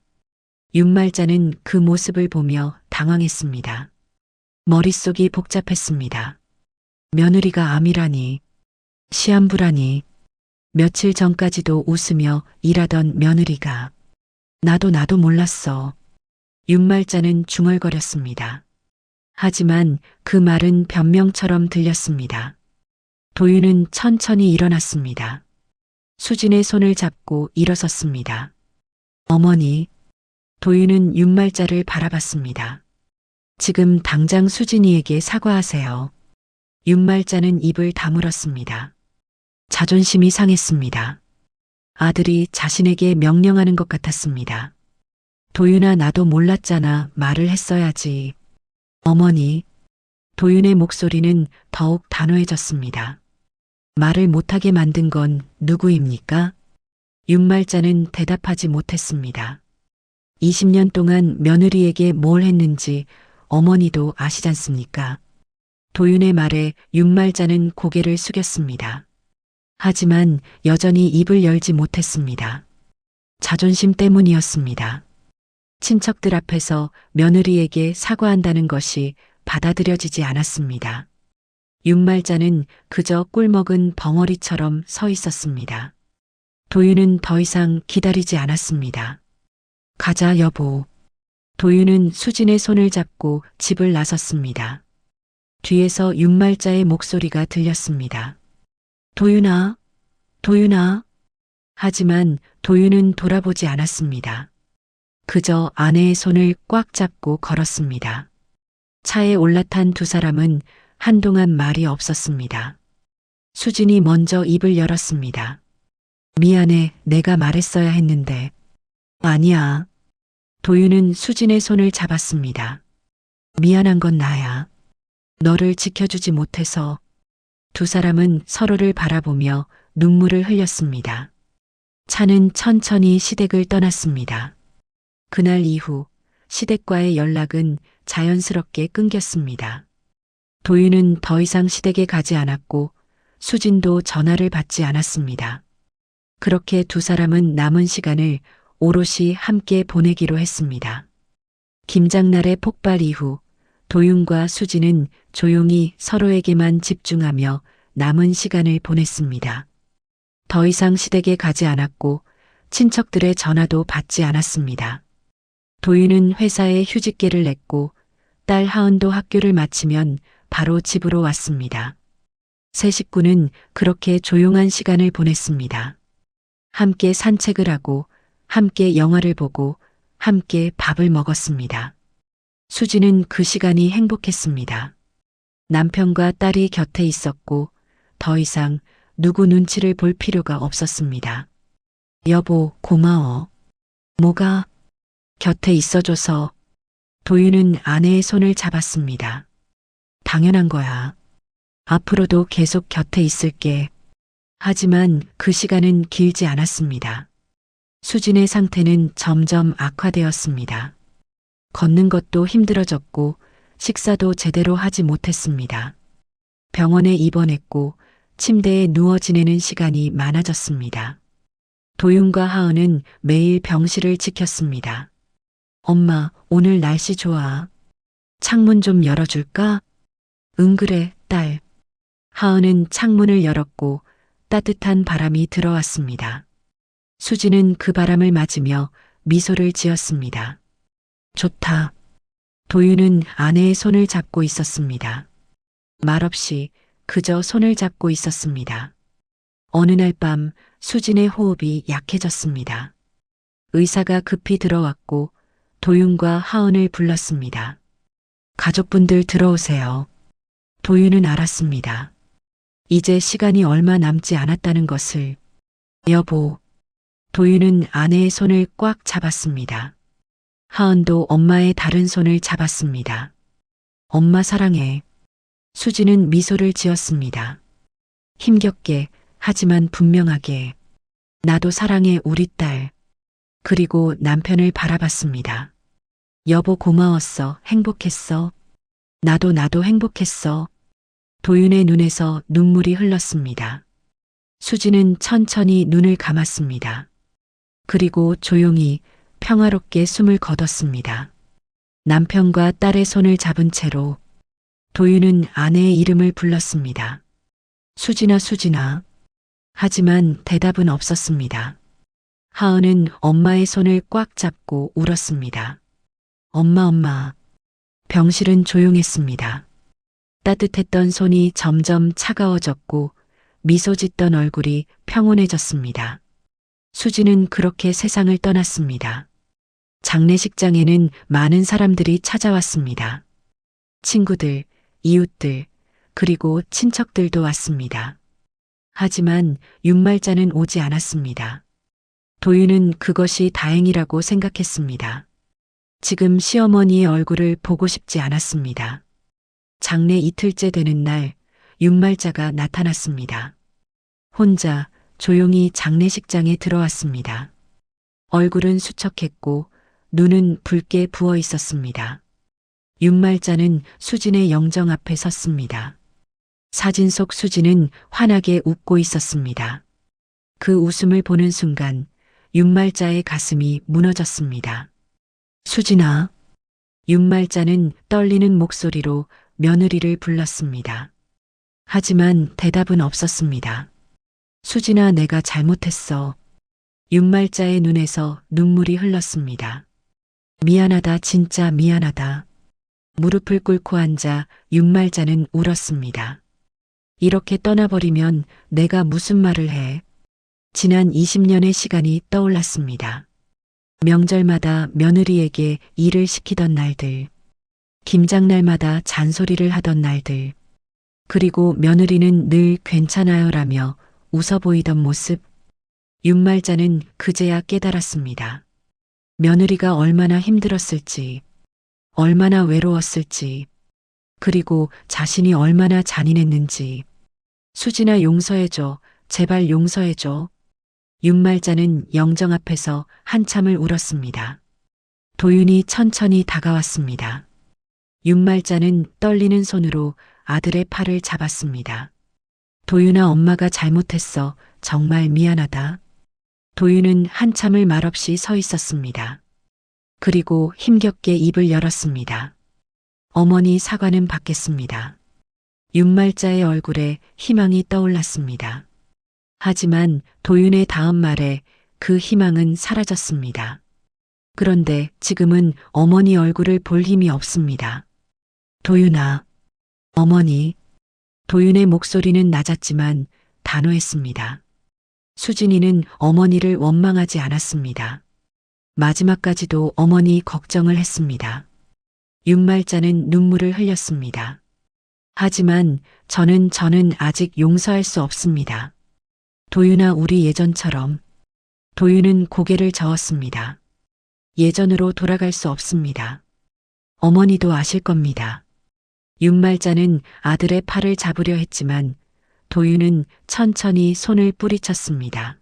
윤말자는 그 모습을 보며 당황했습니다. 머릿속이 복잡했습니다. 며느리가 암이라니, 시한부라니, 며칠 전까지도 웃으며 일하던 며느리가. 나도 몰랐어. 윤말자는 중얼거렸습니다. 하지만 그 말은 변명처럼 들렸습니다. 도윤은 천천히 일어났습니다. 수진의 손을 잡고 일어섰습니다. 어머니. 도윤은 윤말자를 바라봤습니다. 지금 당장 수진이에게 사과하세요. 윤말자는 입을 다물었습니다. 자존심이 상했습니다. 아들이 자신에게 명령하는 것 같았습니다. 도윤아, 나도 몰랐잖아. 말을 했어야지. 어머니. 도윤의 목소리는 더욱 단호해졌습니다. 말을 못하게 만든 건 누구입니까? 윤말자는 대답하지 못했습니다. 20년 동안 며느리에게 뭘 했는지 어머니도 아시잖습니까? 도윤의 말에 윤말자는 고개를 숙였습니다. 하지만 여전히 입을 열지 못했습니다. 자존심 때문이었습니다. 친척들 앞에서 며느리에게 사과한다는 것이 받아들여지지 않았습니다. 윤말자는 그저 꿀먹은 벙어리처럼 서 있었습니다. 도윤은 더 이상 기다리지 않았습니다. 가자, 여보. 도윤은 수진의 손을 잡고 집을 나섰습니다. 뒤에서 윤말자의 목소리가 들렸습니다. 도윤아, 도윤아. 하지만 도윤은 돌아보지 않았습니다. 그저 아내의 손을 꽉 잡고 걸었습니다. 차에 올라탄 두 사람은 한동안 말이 없었습니다. 수진이 먼저 입을 열었습니다. 미안해, 내가 말했어야 했는데. 아니야. 도윤은 수진의 손을 잡았습니다. 미안한 건 나야. 너를 지켜주지 못해서. 두 사람은 서로를 바라보며 눈물을 흘렸습니다. 차는 천천히 시댁을 떠났습니다. 그날 이후 시댁과의 연락은 자연스럽게 끊겼습니다. 도윤은 더 이상 시댁에 가지 않았고 수진도 전화를 받지 않았습니다. 그렇게 두 사람은 남은 시간을 오롯이 함께 보내기로 했습니다. 김장날의 폭발 이후 도윤과 수진은 조용히 서로에게만 집중하며 남은 시간을 보냈습니다. 더 이상 시댁에 가지 않았고 친척들의 전화도 받지 않았습니다. 도윤은 회사에 휴직계를 냈고 딸 하은도 학교를 마치면 바로 집으로 왔습니다. 세 식구는 그렇게 조용한 시간을 보냈습니다. 함께 산책을 하고 함께 영화를 보고 함께 밥을 먹었습니다. 수지는 그 시간이 행복했습니다. 남편과 딸이 곁에 있었고 더 이상 누구 눈치를 볼 필요가 없었습니다. 여보, 고마워. 뭐가? 곁에 있어줘서. 도윤은 아내의 손을 잡았습니다. 당연한 거야. 앞으로도 계속 곁에 있을게. 하지만 그 시간은 길지 않았습니다. 수진의 상태는 점점 악화되었습니다. 걷는 것도 힘들어졌고 식사도 제대로 하지 못했습니다. 병원에 입원했고 침대에 누워 지내는 시간이 많아졌습니다. 도윤과 하은은 매일 병실을 지켰습니다. 엄마, 오늘 날씨 좋아. 창문 좀 열어줄까? 응, 그래, 딸. 하은은 창문을 열었고 따뜻한 바람이 들어왔습니다. 수지는 그 바람을 맞으며 미소를 지었습니다. 좋다. 도윤은 아내의 손을 잡고 있었습니다. 말없이 그저 손을 잡고 있었습니다. 어느 날 밤 수진의 호흡이 약해졌습니다. 의사가 급히 들어왔고 도윤과 하은을 불렀습니다. 가족분들 들어오세요. 도윤은 알았습니다. 이제 시간이 얼마 남지 않았다는 것을. 여보. 도윤은 아내의 손을 꽉 잡았습니다. 하은도 엄마의 다른 손을 잡았습니다. 엄마 사랑해. 수지는 미소를 지었습니다. 힘겹게 하지만 분명하게. 나도 사랑해 우리 딸. 그리고 남편을 바라봤습니다. 여보 고마웠어. 행복했어. 나도 행복했어. 도윤의 눈에서 눈물이 흘렀습니다. 수지는 천천히 눈을 감았습니다. 그리고 조용히 평화롭게 숨을 거뒀습니다. 남편과 딸의 손을 잡은 채로 도윤은 아내의 이름을 불렀습니다. 수진아, 수진아. 하지만 대답은 없었습니다. 하은은 엄마의 손을 꽉 잡고 울었습니다. 엄마, 엄마. 병실은 조용했습니다. 따뜻했던 손이 점점 차가워졌고 미소 짓던 얼굴이 평온해졌습니다. 수지는 그렇게 세상을 떠났습니다. 장례식장에는 많은 사람들이 찾아왔습니다. 친구들, 이웃들, 그리고 친척들도 왔습니다. 하지만 윤말자는 오지 않았습니다. 도윤은 그것이 다행이라고 생각했습니다. 지금 시어머니의 얼굴을 보고 싶지 않았습니다. 장례 이틀째 되는 날, 윤말자가 나타났습니다. 혼자 조용히 장례식장에 들어왔습니다. 얼굴은 수척했고 눈은 붉게 부어 있었습니다. 윤말자는 수진의 영정 앞에 섰습니다. 사진 속 수진은 환하게 웃고 있었습니다. 그 웃음을 보는 순간 윤말자의 가슴이 무너졌습니다. 수진아. 윤말자는 떨리는 목소리로 며느리를 불렀습니다. 하지만 대답은 없었습니다. 수진아, 내가 잘못했어. 윤말자의 눈에서 눈물이 흘렀습니다. 미안하다, 진짜 미안하다. 무릎을 꿇고 앉아 윤말자는 울었습니다. 이렇게 떠나버리면 내가 무슨 말을 해. 지난 20년의 시간이 떠올랐습니다. 명절마다 며느리에게 일을 시키던 날들, 김장날마다 잔소리를 하던 날들, 그리고 며느리는 늘 괜찮아요라며 웃어 보이던 모습. 윤말자는 그제야 깨달았습니다. 며느리가 얼마나 힘들었을지, 얼마나 외로웠을지, 그리고 자신이 얼마나 잔인했는지. 수진아, 용서해줘. 제발 용서해줘. 윤말자는 영정 앞에서 한참을 울었습니다. 도윤이 천천히 다가왔습니다. 윤말자는 떨리는 손으로 아들의 팔을 잡았습니다. 도윤아, 엄마가 잘못했어. 정말 미안하다. 도윤은 한참을 말없이 서 있었습니다. 그리고 힘겹게 입을 열었습니다. 어머니, 사과는 받겠습니다. 윤말자의 얼굴에 희망이 떠올랐습니다. 하지만 도윤의 다음 말에 그 희망은 사라졌습니다. 그런데 지금은 어머니 얼굴을 볼 힘이 없습니다. 도윤아. 어머니. 도윤의 목소리는 낮았지만 단호했습니다. 수진이는 어머니를 원망하지 않았습니다. 마지막까지도 어머니 걱정을 했습니다. 윤말자는 눈물을 흘렸습니다. 하지만 저는 아직 용서할 수 없습니다. 도윤아, 우리 예전처럼. 도윤은 고개를 저었습니다. 예전으로 돌아갈 수 없습니다. 어머니도 아실 겁니다. 윤말자는 아들의 팔을 잡으려 했지만 도윤은 천천히 손을 뿌리쳤습니다.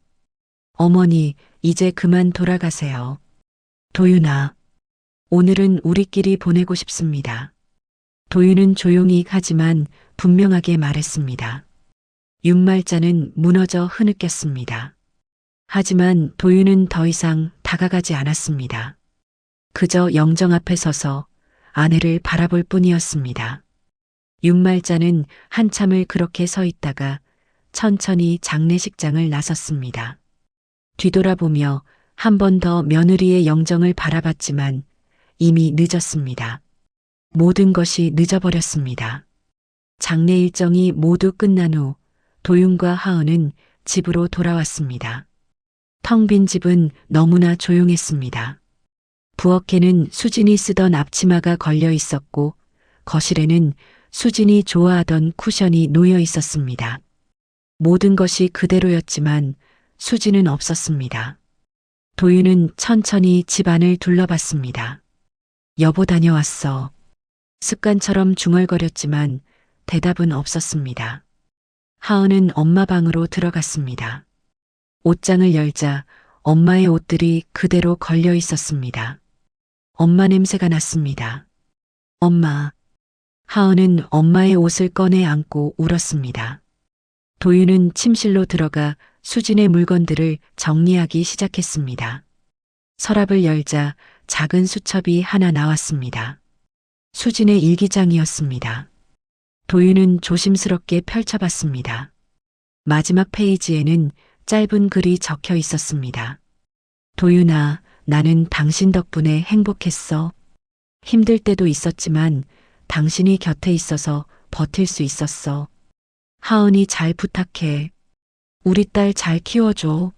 어머니, 이제 그만 돌아가세요. 도윤아. 오늘은 우리끼리 보내고 싶습니다. 도윤은 조용히 하지만 분명하게 말했습니다. 윤말자는 무너져 흐느꼈습니다. 하지만 도윤은 더 이상 다가가지 않았습니다. 그저 영정 앞에 서서 아내를 바라볼 뿐이었습니다. 윤말자는 한참을 그렇게 서 있다가 천천히 장례식장을 나섰습니다. 뒤돌아보며 한 번 더 며느리의 영정을 바라봤지만 이미 늦었습니다. 모든 것이 늦어버렸습니다. 장례 일정이 모두 끝난 후 도윤과 하은은 집으로 돌아왔습니다. 텅 빈 집은 너무나 조용했습니다. 부엌에는 수진이 쓰던 앞치마가 걸려 있었고 거실에는 수진이 좋아하던 쿠션이 놓여 있었습니다. 모든 것이 그대로였지만 수진은 없었습니다. 도윤은 천천히 집안을 둘러봤습니다. 여보 다녀왔어. 습관처럼 중얼거렸지만 대답은 없었습니다. 하은은 엄마 방으로 들어갔습니다. 옷장을 열자 엄마의 옷들이 그대로 걸려 있었습니다. 엄마 냄새가 났습니다. 엄마. 하은은 엄마의 옷을 꺼내 안고 울었습니다. 도윤은 침실로 들어가 수진의 물건들을 정리하기 시작했습니다. 서랍을 열자 작은 수첩이 하나 나왔습니다. 수진의 일기장이었습니다. 도윤은 조심스럽게 펼쳐봤습니다. 마지막 페이지에는 짧은 글이 적혀 있었습니다. 도윤아, 나는 당신 덕분에 행복했어. 힘들 때도 있었지만 당신이 곁에 있어서 버틸 수 있었어. 하은이 잘 부탁해. 우리 딸 잘 키워줘.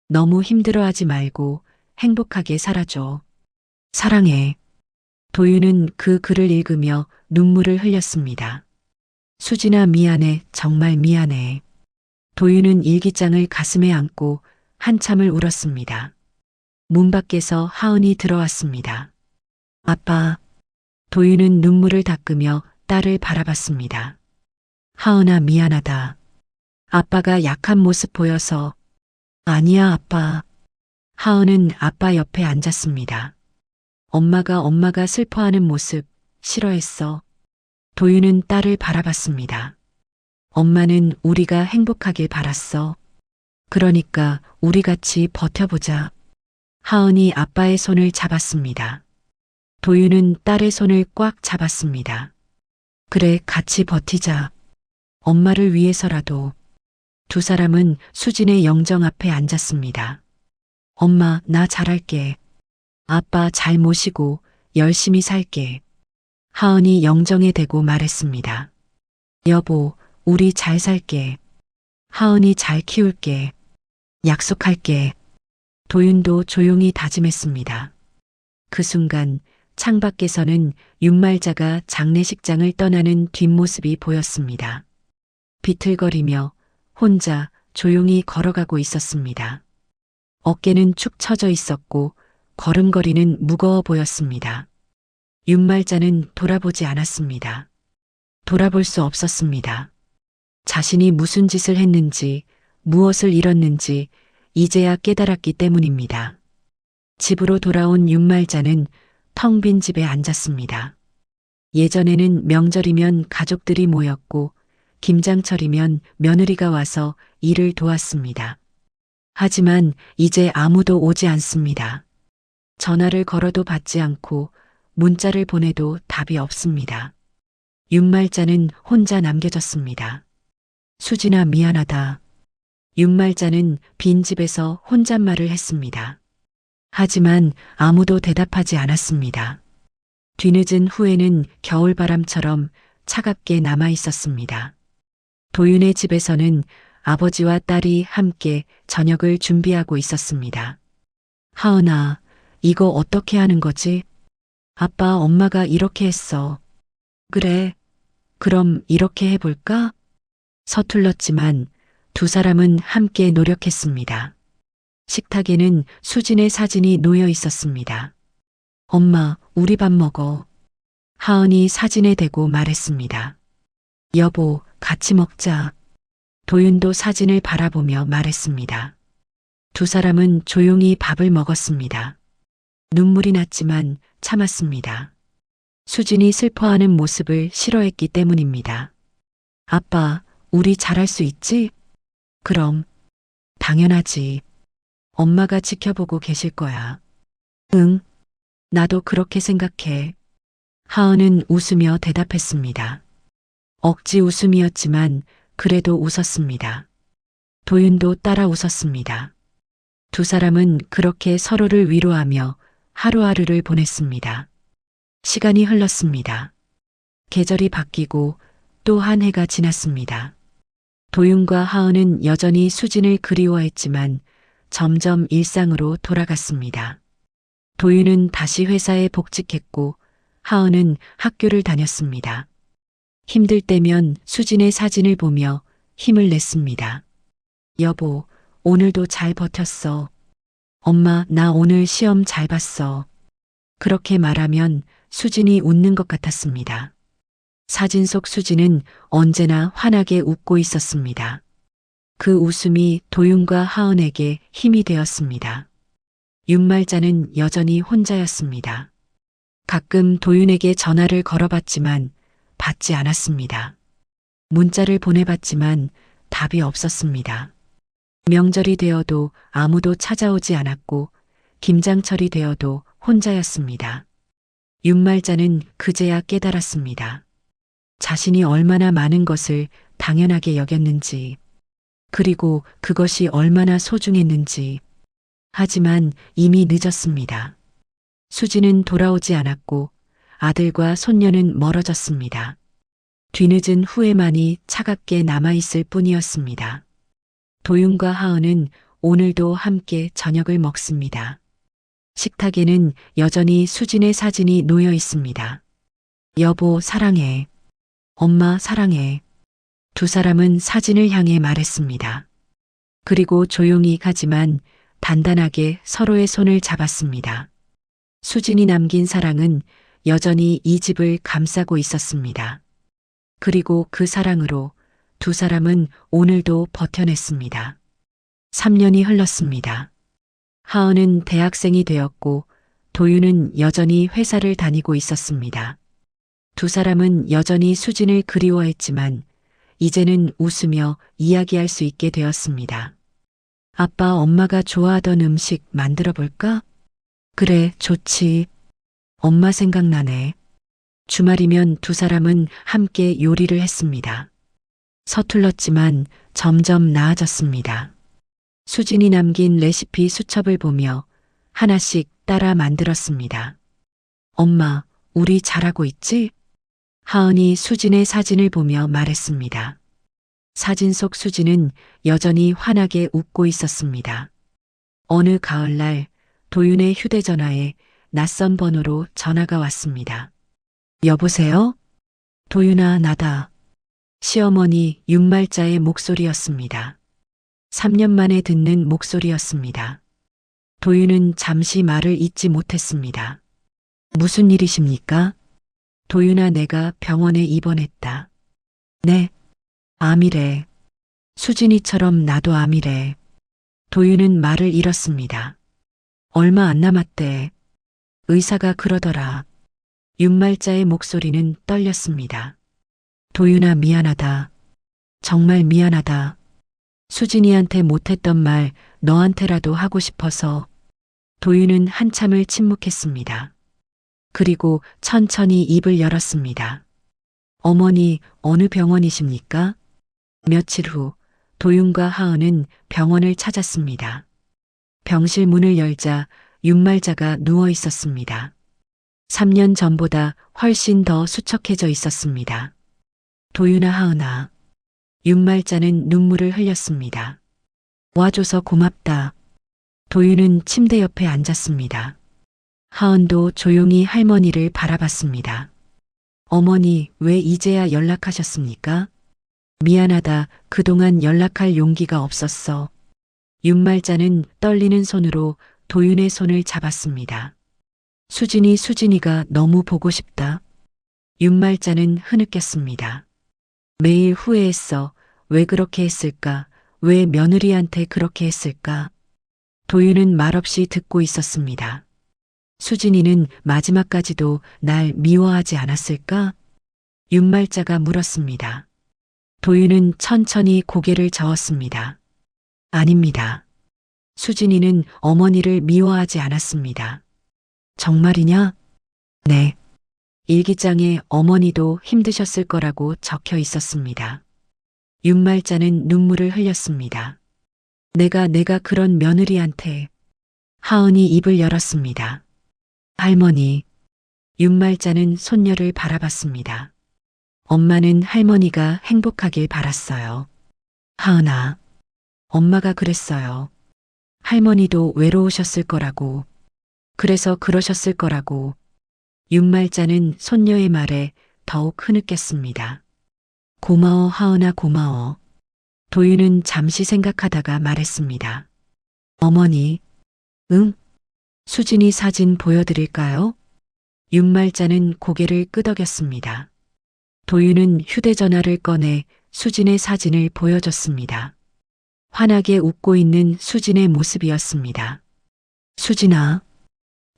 너무 힘들어하지 말고 행복하게 살아줘. 사랑해. 도윤은 그 글을 읽으며 눈물을 흘렸습니다. 수진아 미안해. 정말 미안해. 도윤은 일기장을 가슴에 안고 한참을 울었습니다. 문 밖에서 하은이 들어왔습니다. 아빠. 도윤은 눈물을 닦으며 딸을 바라봤습니다. 하은아 미안하다. 아빠가 약한 모습 보여서. 아니야 아빠. 하은은 아빠 옆에 앉았습니다. 엄마가 슬퍼하는 모습 싫어했어. 도윤은 딸을 바라봤습니다. 엄마는 우리가 행복하길 바랐어. 그러니까 우리 같이 버텨보자. 하은이 아빠의 손을 잡았습니다. 도윤은 딸의 손을 꽉 잡았습니다. 그래, 같이 버티자. 엄마를 위해서라도. 두 사람은 수진의 영정 앞에 앉았습니다. 엄마, 나 잘할게. 아빠 잘 모시고 열심히 살게. 하은이 영정에 대고 말했습니다. 여보, 우리 잘 살게. 하은이 잘 키울게. 약속할게. 도윤도 조용히 다짐했습니다. 그 순간 창밖에서는 윤말자가 장례식장을 떠나는 뒷모습이 보였습니다. 비틀거리며 혼자 조용히 걸어가고 있었습니다. 어깨는 축 처져 있었고 걸음걸이는 무거워 보였습니다. 윤말자는 돌아보지 않았습니다. 돌아볼 수 없었습니다. 자신이 무슨 짓을 했는지, 무엇을 잃었는지 이제야 깨달았기 때문입니다. 집으로 돌아온 윤말자는 텅 빈 집에 앉았습니다. 예전에는 명절이면 가족들이 모였고 김장철이면 며느리가 와서 일을 도왔습니다. 하지만 이제 아무도 오지 않습니다. 전화를 걸어도 받지 않고 문자를 보내도 답이 없습니다. 윤말자는 혼자 남겨졌습니다. 수진아 미안하다. 윤말자는 빈집에서 혼잣말을 했습니다. 하지만 아무도 대답하지 않았습니다. 뒤늦은 후에는 겨울바람처럼 차갑게 남아 있었습니다. 도윤의 집에서는 아버지와 딸이 함께 저녁을 준비하고 있었습니다. 하은아, 이거 어떻게 하는 거지? 아빠, 엄마가 이렇게 했어. 그래, 그럼 이렇게 해볼까? 서툴렀지만 두 사람은 함께 노력했습니다. 식탁에는 수진의 사진이 놓여 있었습니다. 엄마, 우리 밥 먹어. 하은이 사진에 대고 말했습니다. 여보, 같이 먹자. 도윤도 사진을 바라보며 말했습니다. 두 사람은 조용히 밥을 먹었습니다. 눈물이 났지만 참았습니다. 수진이 슬퍼하는 모습을 싫어했기 때문입니다. 아빠, 우리 잘할 수 있지? 그럼, 당연하지. 엄마가 지켜보고 계실 거야. 응, 나도 그렇게 생각해. 하은은 웃으며 대답했습니다. 억지 웃음이었지만 그래도 웃었습니다. 도윤도 따라 웃었습니다. 두 사람은 그렇게 서로를 위로하며 하루하루를 보냈습니다. 시간이 흘렀습니다. 계절이 바뀌고 또 한 해가 지났습니다. 도윤과 하은은 여전히 수진을 그리워했지만 점점 일상으로 돌아갔습니다. 도윤은 다시 회사에 복직했고 하은은 학교를 다녔습니다. 힘들 때면 수진의 사진을 보며 힘을 냈습니다. 여보, 오늘도 잘 버텼어. 엄마, 나 오늘 시험 잘 봤어. 그렇게 말하면 수진이 웃는 것 같았습니다. 사진 속 수진은 언제나 환하게 웃고 있었습니다. 그 웃음이 도윤과 하은에게 힘이 되었습니다. 윤말자는 여전히 혼자였습니다. 가끔 도윤에게 전화를 걸어봤지만 받지 않았습니다. 문자를 보내봤지만 답이 없었습니다. 명절이 되어도 아무도 찾아오지 않았고 김장철이 되어도 혼자였습니다. 윤말자는 그제야 깨달았습니다. 자신이 얼마나 많은 것을 당연하게 여겼는지, 그리고 그것이 얼마나 소중했는지. 하지만 이미 늦었습니다. 수지는 돌아오지 않았고 아들과 손녀는 멀어졌습니다. 뒤늦은 후회만이 차갑게 남아있을 뿐이었습니다. 도윤과 하은은 오늘도 함께 저녁을 먹습니다. 식탁에는 여전히 수진의 사진이 놓여 있습니다. 여보, 사랑해. 엄마, 사랑해. 두 사람은 사진을 향해 말했습니다. 그리고 조용히 하지만 단단하게 서로의 손을 잡았습니다. 수진이 남긴 사랑은 여전히 이 집을 감싸고 있었습니다. 그리고 그 사랑으로 두 사람은 오늘도 버텨냈습니다. 3년이 흘렀습니다. 하은은 대학생이 되었고 도윤은 여전히 회사를 다니고 있었습니다. 두 사람은 여전히 수진을 그리워했지만 이제는 웃으며 이야기할 수 있게 되었습니다. 아빠, 엄마가 좋아하던 음식 만들어 볼까? 그래, 좋지. 엄마 생각나네. 주말이면 두 사람은 함께 요리를 했습니다. 서툴렀지만 점점 나아졌습니다. 수진이 남긴 레시피 수첩을 보며 하나씩 따라 만들었습니다. 엄마, 우리 잘하고 있지? 하은이 수진의 사진을 보며 말했습니다. 사진 속 수진은 여전히 환하게 웃고 있었습니다. 어느 가을날 도윤의 휴대전화에 낯선 번호로 전화가 왔습니다. 여보세요? 도윤아, 나다. 시어머니 윤말자의 목소리였습니다. 3년 만에 듣는 목소리였습니다. 도윤은 잠시 말을 잇지 못했습니다. 무슨 일이십니까? 도윤아, 내가 병원에 입원했다. 네, 암이래. 수진이처럼 나도 암이래. 도윤은 말을 잃었습니다. 얼마 안 남았대. 의사가 그러더라. 윤말자의 목소리는 떨렸습니다. 도윤아, 미안하다. 정말 미안하다. 수진이한테 못했던 말 너한테라도 하고 싶어서. 도윤은 한참을 침묵했습니다. 그리고 천천히 입을 열었습니다. 어머니, 어느 병원이십니까? 며칠 후 도윤과 하은은 병원을 찾았습니다. 병실 문을 열자 윤말자가 누워 있었습니다. 3년 전보다 훨씬 더 수척해져 있었습니다. 도윤아, 하은아. 윤말자는 눈물을 흘렸습니다. 와줘서 고맙다. 도윤은 침대 옆에 앉았습니다. 하은도 조용히 할머니를 바라봤습니다. 어머니, 왜 이제야 연락하셨습니까? 미안하다. 그동안 연락할 용기가 없었어. 윤말자는 떨리는 손으로 도윤의 손을 잡았습니다. 수진이가 너무 보고 싶다. 윤말자는 흐느꼈습니다. 매일 후회했어. 왜 그렇게 했을까? 왜 며느리한테 그렇게 했을까? 도윤은 말없이 듣고 있었습니다. 수진이는 마지막까지도 날 미워하지 않았을까? 윤말자가 물었습니다. 도윤은 천천히 고개를 저었습니다. 아닙니다. 수진이는 어머니를 미워하지 않았습니다. 정말이냐? 네. 일기장에 어머니도 힘드셨을 거라고 적혀 있었습니다. 윤말자는 눈물을 흘렸습니다. 내가 그런 며느리한테. 하은이 입을 열었습니다. 할머니. 윤말자는 손녀를 바라봤습니다. 엄마는 할머니가 행복하길 바랐어요. 하은아. 엄마가 그랬어요. 할머니도 외로우셨을 거라고. 그래서 그러셨을 거라고. 윤말자는 손녀의 말에 더욱 흐느꼈습니다. 고마워 하은아 고마워. 도윤은 잠시 생각하다가 말했습니다. 어머니. 응? 수진이 사진 보여드릴까요? 윤말자는 고개를 끄덕였습니다. 도윤은 휴대전화를 꺼내 수진의 사진을 보여줬습니다. 환하게 웃고 있는 수진의 모습이었습니다. 수진아.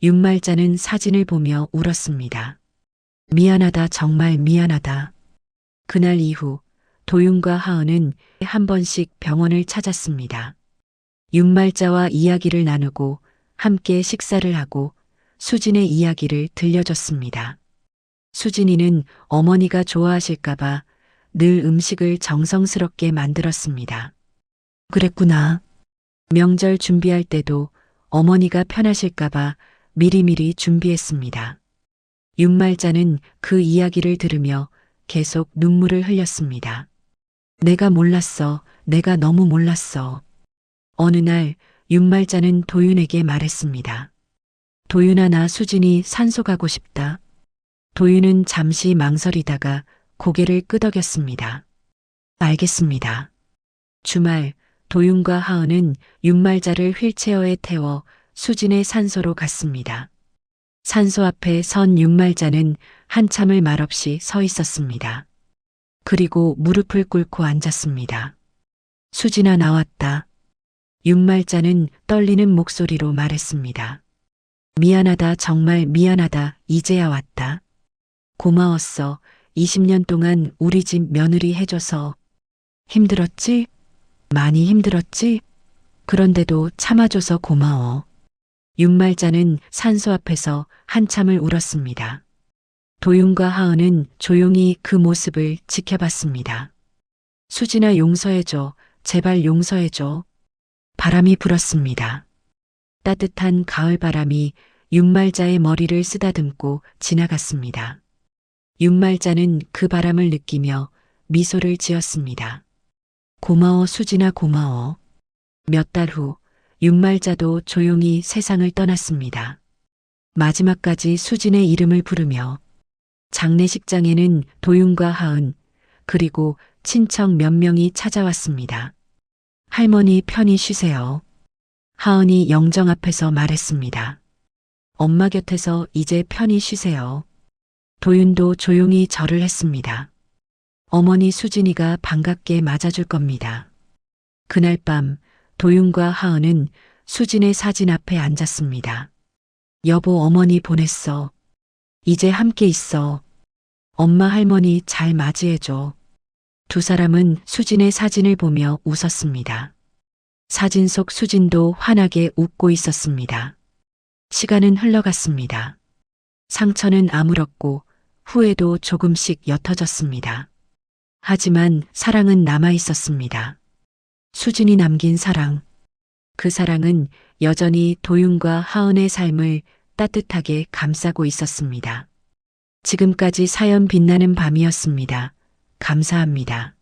윤말자는 사진을 보며 울었습니다. 미안하다 정말 미안하다. 그날 이후 도윤과 하은은 한 번씩 병원을 찾았습니다. 윤말자와 이야기를 나누고 함께 식사를 하고 수진의 이야기를 들려줬습니다. 수진이는 어머니가 좋아하실까봐 늘 음식을 정성스럽게 만들었습니다. 그랬구나. 명절 준비할 때도 어머니가 편하실까봐 미리미리 준비했습니다. 윤말자는 그 이야기를 들으며 계속 눈물을 흘렸습니다. 내가 몰랐어. 내가 너무 몰랐어. 어느 날 윤말자는 도윤에게 말했습니다. 도윤아 나 수진이 산소 가고 싶다. 도윤은 잠시 망설이다가 고개를 끄덕였습니다. 알겠습니다. 주말 도윤과 하은은 윤말자를 휠체어에 태워 수진의 산소로 갔습니다. 산소 앞에 선 윤말자는 한참을 말없이 서 있었습니다. 그리고 무릎을 꿇고 앉았습니다. 수진아 나왔다. 윤말자는 떨리는 목소리로 말했습니다. 미안하다 정말 미안하다 이제야 왔다. 고마웠어. 20년 동안 우리 집 며느리 해줘서. 힘들었지? 많이 힘들었지? 그런데도 참아줘서 고마워. 윤말자는 산소 앞에서 한참을 울었습니다. 도윤과 하은은 조용히 그 모습을 지켜봤습니다. 수진아 용서해줘. 제발 용서해줘. 바람이 불었습니다. 따뜻한 가을바람이 윤말자의 머리를 쓰다듬고 지나갔습니다. 윤말자는 그 바람을 느끼며 미소를 지었습니다. 고마워 수진아 고마워. 몇 달 후 윤말자도 조용히 세상을 떠났습니다. 마지막까지 수진의 이름을 부르며 장례식장에는 도윤과 하은 그리고 친척 몇 명이 찾아왔습니다. 할머니 편히 쉬세요. 하은이 영정 앞에서 말했습니다. 엄마 곁에서 이제 편히 쉬세요. 도윤도 조용히 절을 했습니다. 어머니 수진이가 반갑게 맞아줄 겁니다. 그날 밤 도윤과 하은은 수진의 사진 앞에 앉았습니다. 여보 어머니 보냈어. 이제 함께 있어. 엄마 할머니 잘 맞이해줘. 두 사람은 수진의 사진을 보며 웃었습니다. 사진 속 수진도 환하게 웃고 있었습니다. 시간은 흘러갔습니다. 상처는 아물었고 후회도 조금씩 옅어졌습니다. 하지만 사랑은 남아 있었습니다. 수진이 남긴 사랑. 그 사랑은 여전히 도윤과 하은의 삶을 따뜻하게 감싸고 있었습니다. 지금까지 사연 빛나는 밤이었습니다. 감사합니다.